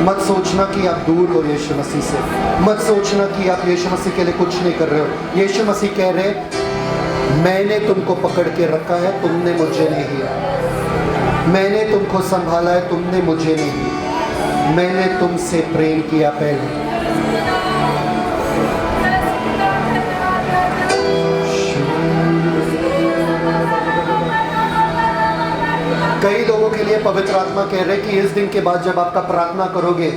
मत सोचना कि आप दूर हो यीशु मसीह से। मत सोचना कि आप यीशु मसीह के लिए कुछ नहीं कर रहे हो। यीशु मसीह कह रहे मैंने तुमको पकड़ के रखा है, तुमने मुझे नहीं। मैंने तुमको संभाला है, तुमने मुझे नहीं। मैंने तुमसे प्रेम किया पहले। कई लोगों के लिए पवित्र आत्मा कह रहे कि इस दिन के बाद जब आपका प्रार्थना करोगे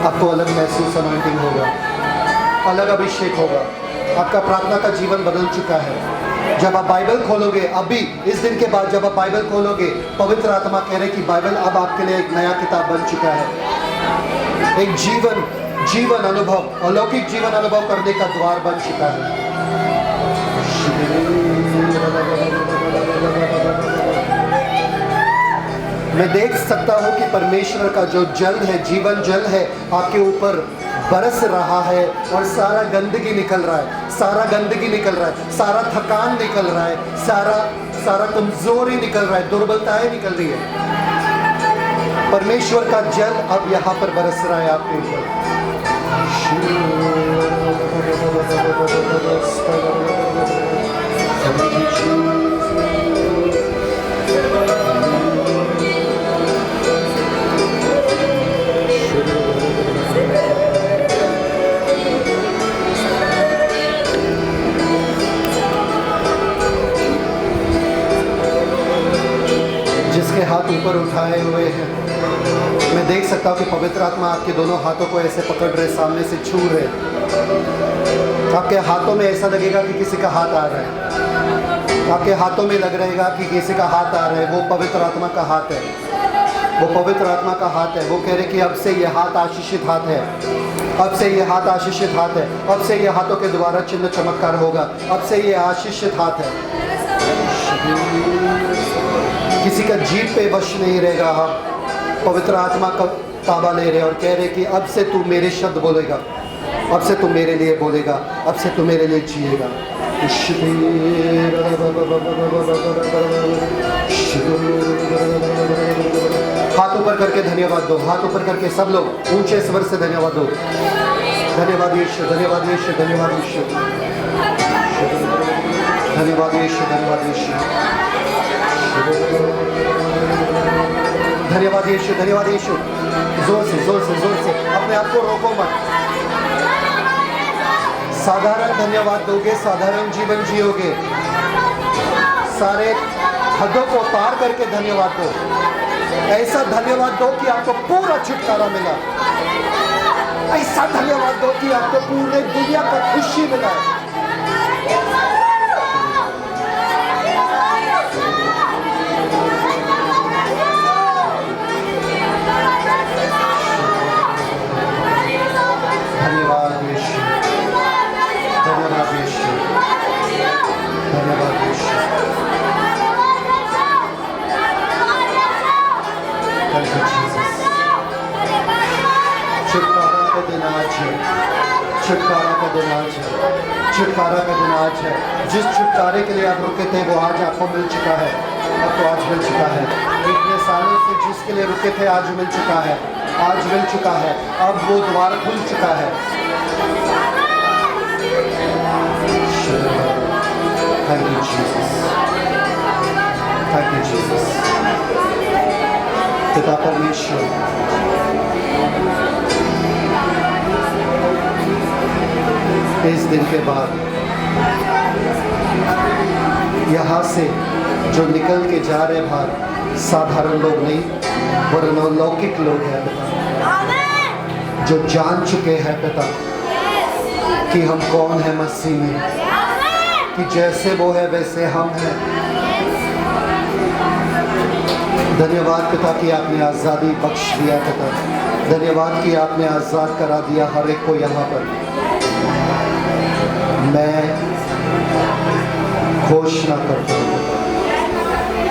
आपको अलग महसूस अनॉइंटिंग होगा, अलग अभिषेक होगा। आपका प्रार्थना का जीवन बदल चुका है। जब आप बाइबल खोलोगे, अभी इस दिन के बाद जब आप बाइबल खोलोगे, पवित्र आत्मा कह रहे कि बाइबल अब आपके लिए एक नया किताब बन चुका है। एक जीवन अनुभव, अलौकिक जीवन अनुभव करने का द्वार बन चुका है। मैं देख सकता हूँ कि परमेश्वर का जो जल है, जीवन जल है, आपके ऊपर बरस रहा है और सारा गंदगी निकल रहा है, सारा गंदगी निकल रहा है, सारा थकान निकल रहा है, सारा कमजोरी निकल रहा है, दुर्बलताएं निकल रही है। परमेश्वर का जल अब यहाँ पर बरस रहा है आपके ऊपर। जिसके हाथ ऊपर उठाए हुए हैं, मैं देख सकता हूँ कि पवित्र आत्मा आपके दोनों हाथों को ऐसे पकड़ रहे, सामने से छू रहे। आपके हाथों में ऐसा लगेगा कि किसी का हाथ आ रहा है, आपके हाथों में लग रहेगा कि किसी का हाथ आ रहा है। वो पवित्र आत्मा का हाथ है, वो पवित्र आत्मा का हाथ है। वो कह रहे कि अब से ये हाथ आशीषित हाथ है, अब से ये हाथ आशीषित हाथ है, अब से ये हाथों के द्वारा चिन्ह चमत्कार होगा, अब से ये आशीषित हाथ है। किसी का जीभ पे वश नहीं रहेगा। हम पवित्र आत्मा का ताबा ले रहे और कह रहे कि अब से तू मेरे शब्द बोलेगा, अब से तू मेरे लिए बोलेगा, अब से तू मेरे लिए जिएगा। हाथ ऊपर करके धन्यवाद दो, हाथ ऊपर करके सब लोग ऊंचे स्वर से धन्यवाद दो। धन्यवाद यीशु, धन्यवाद यीशु, धन्यवाद यीशु, धन्यवाद यीशु, धन्यवाद यीशु, धन्यवाद यीशु, धन्यवाद यीशु। जोर से जोर से जोर से, अपने आप को रोको मत। साधारण धन्यवाद दोगे, साधारण जीवन जियोगे। सारे हदों को पार करके धन्यवाद दो। ऐसा धन्यवाद दो कि आपको पूरा छुटकारा मिला। ऐसा धन्यवाद दो कि आपको पूरे दुनिया का खुशी मिला। धन्यवाद यीशु, धन्यवाद यीशु, धन्यवाद यीशु। Thank you, Jesus. छुटकारा का दिन आज है, छुटकारा का दिन आज है, छुटकारा का दिन आज है। जिस छुटकारे के लिए आप रुके थे वो आज आपको मिल चुका है, आपको आज मिल चुका है। इतने सालों से जिसके लिए रुके थे आज मिल चुका है, आज मिल चुका है। अब वो द्वार खुल चुका है। Thank you, Jesus. Thank you, Jesus. पिता परमेश्वर, इस दिन के बाद यहाँ से जो निकल के जा रहे बाहर साधारण लोग नहीं वरन लौकिक लोग हैं पिता, जो जान चुके हैं पिता कि हम कौन है मसीह में, कि जैसे वो है वैसे हम हैं। धन्यवाद पिता कि आपने आज़ादी बख्श दिया पिता, धन्यवाद कि आपने आज़ाद करा दिया हर एक को यहाँ पर। मैं घोषणा करता हूँ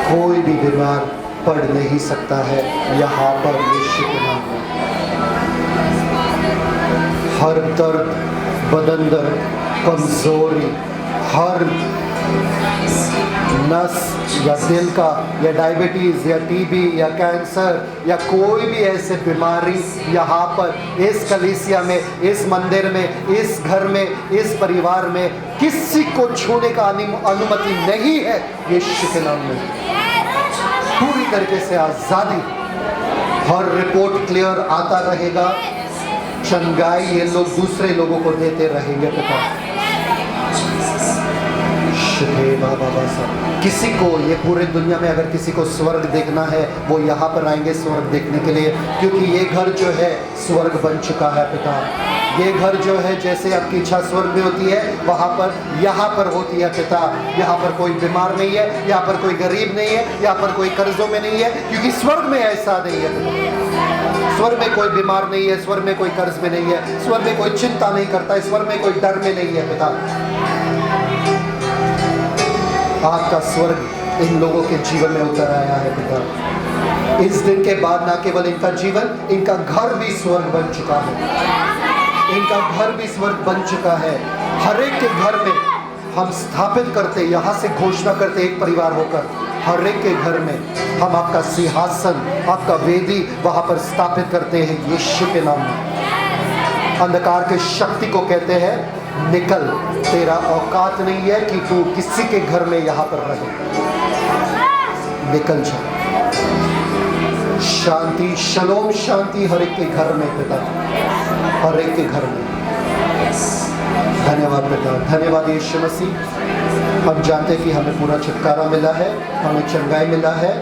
कोई भी बीमार पड़ नहीं सकता है यहाँ पर यीशु के नाम में। हर दर्द, बदन दर्द, कमजोरी, हर नस या दिल का या डायबिटीज़ या टीबी या कैंसर या कोई भी ऐसे बीमारी यहाँ पर इस कलीसिया में, इस मंदिर में, इस घर में, इस परिवार में किसी को छूने का अनुमति नहीं है यीशु के नाम में। पूरी तरीके से आज़ादी, हर रिपोर्ट क्लियर आता रहेगा, चंगाई ये लोग दूसरे लोगों को देते रहेंगे पिता। किसी को ये पूरे दुनिया में अगर किसी को स्वर्ग देखना है वो यहाँ पर आएंगे स्वर्ग देखने के लिए, क्योंकि ये घर जो है स्वर्ग बन चुका है पिता। ये घर जो है जैसे आपकी इच्छा स्वर्ग में होती है वहाँ पर यहाँ पर होती है पिता। यहाँ पर कोई बीमार नहीं है, यहाँ पर कोई गरीब नहीं है, यहाँ पर कोई कर्जों में नहीं है, क्योंकि स्वर्ग में ऐसा नहीं है। स्वर्ग में कोई बीमार नहीं है, स्वर्ग में कोई कर्ज में नहीं है, स्वर्ग में कोई चिंता नहीं करता है, स्वर्ग में कोई डर में नहीं है पिता। आपका स्वर्ग इन लोगों के जीवन में उतर आया है पिता। इस दिन के बाद न केवल इनका जीवन, इनका घर भी स्वर्ग बन चुका है। इनका घर भी स्वर्ग बन चुका है। हर एक के घर में हम स्थापित करते, यहाँ से घोषणा करते एक परिवार होकर, हर एक के घर में हम आपका सिंहासन, आपका वेदी वहाँ पर स्थापित करते हैं यीशु के नाम में। अंधकार के शक्ति को कहते हैं निकल, तेरा औकात नहीं है कि तू किसी के घर में यहाँ पर रहे, निकल जा। शांति, शलोम, शांति हर एक के घर में पिता, हर एक के घर में। धन्यवाद पिता, धन्यवाद यीशु मसीह। हम जानते हैं कि हमें पूरा छुटकारा मिला है, हमें चंगाई मिला है।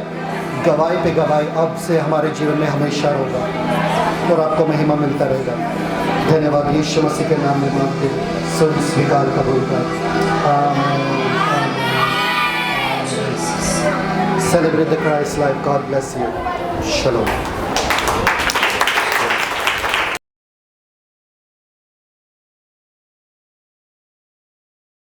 गवाही पे गवाही अब से हमारे जीवन में हमेशा होगा और आपको महिमा मिलता रहेगा। धन्यवाद यीशु मसीह के नाम में मांगते, सुन, स्वीकार, कबूल कर। आमीन। Celebrate the Christ life. God bless you. Shalom.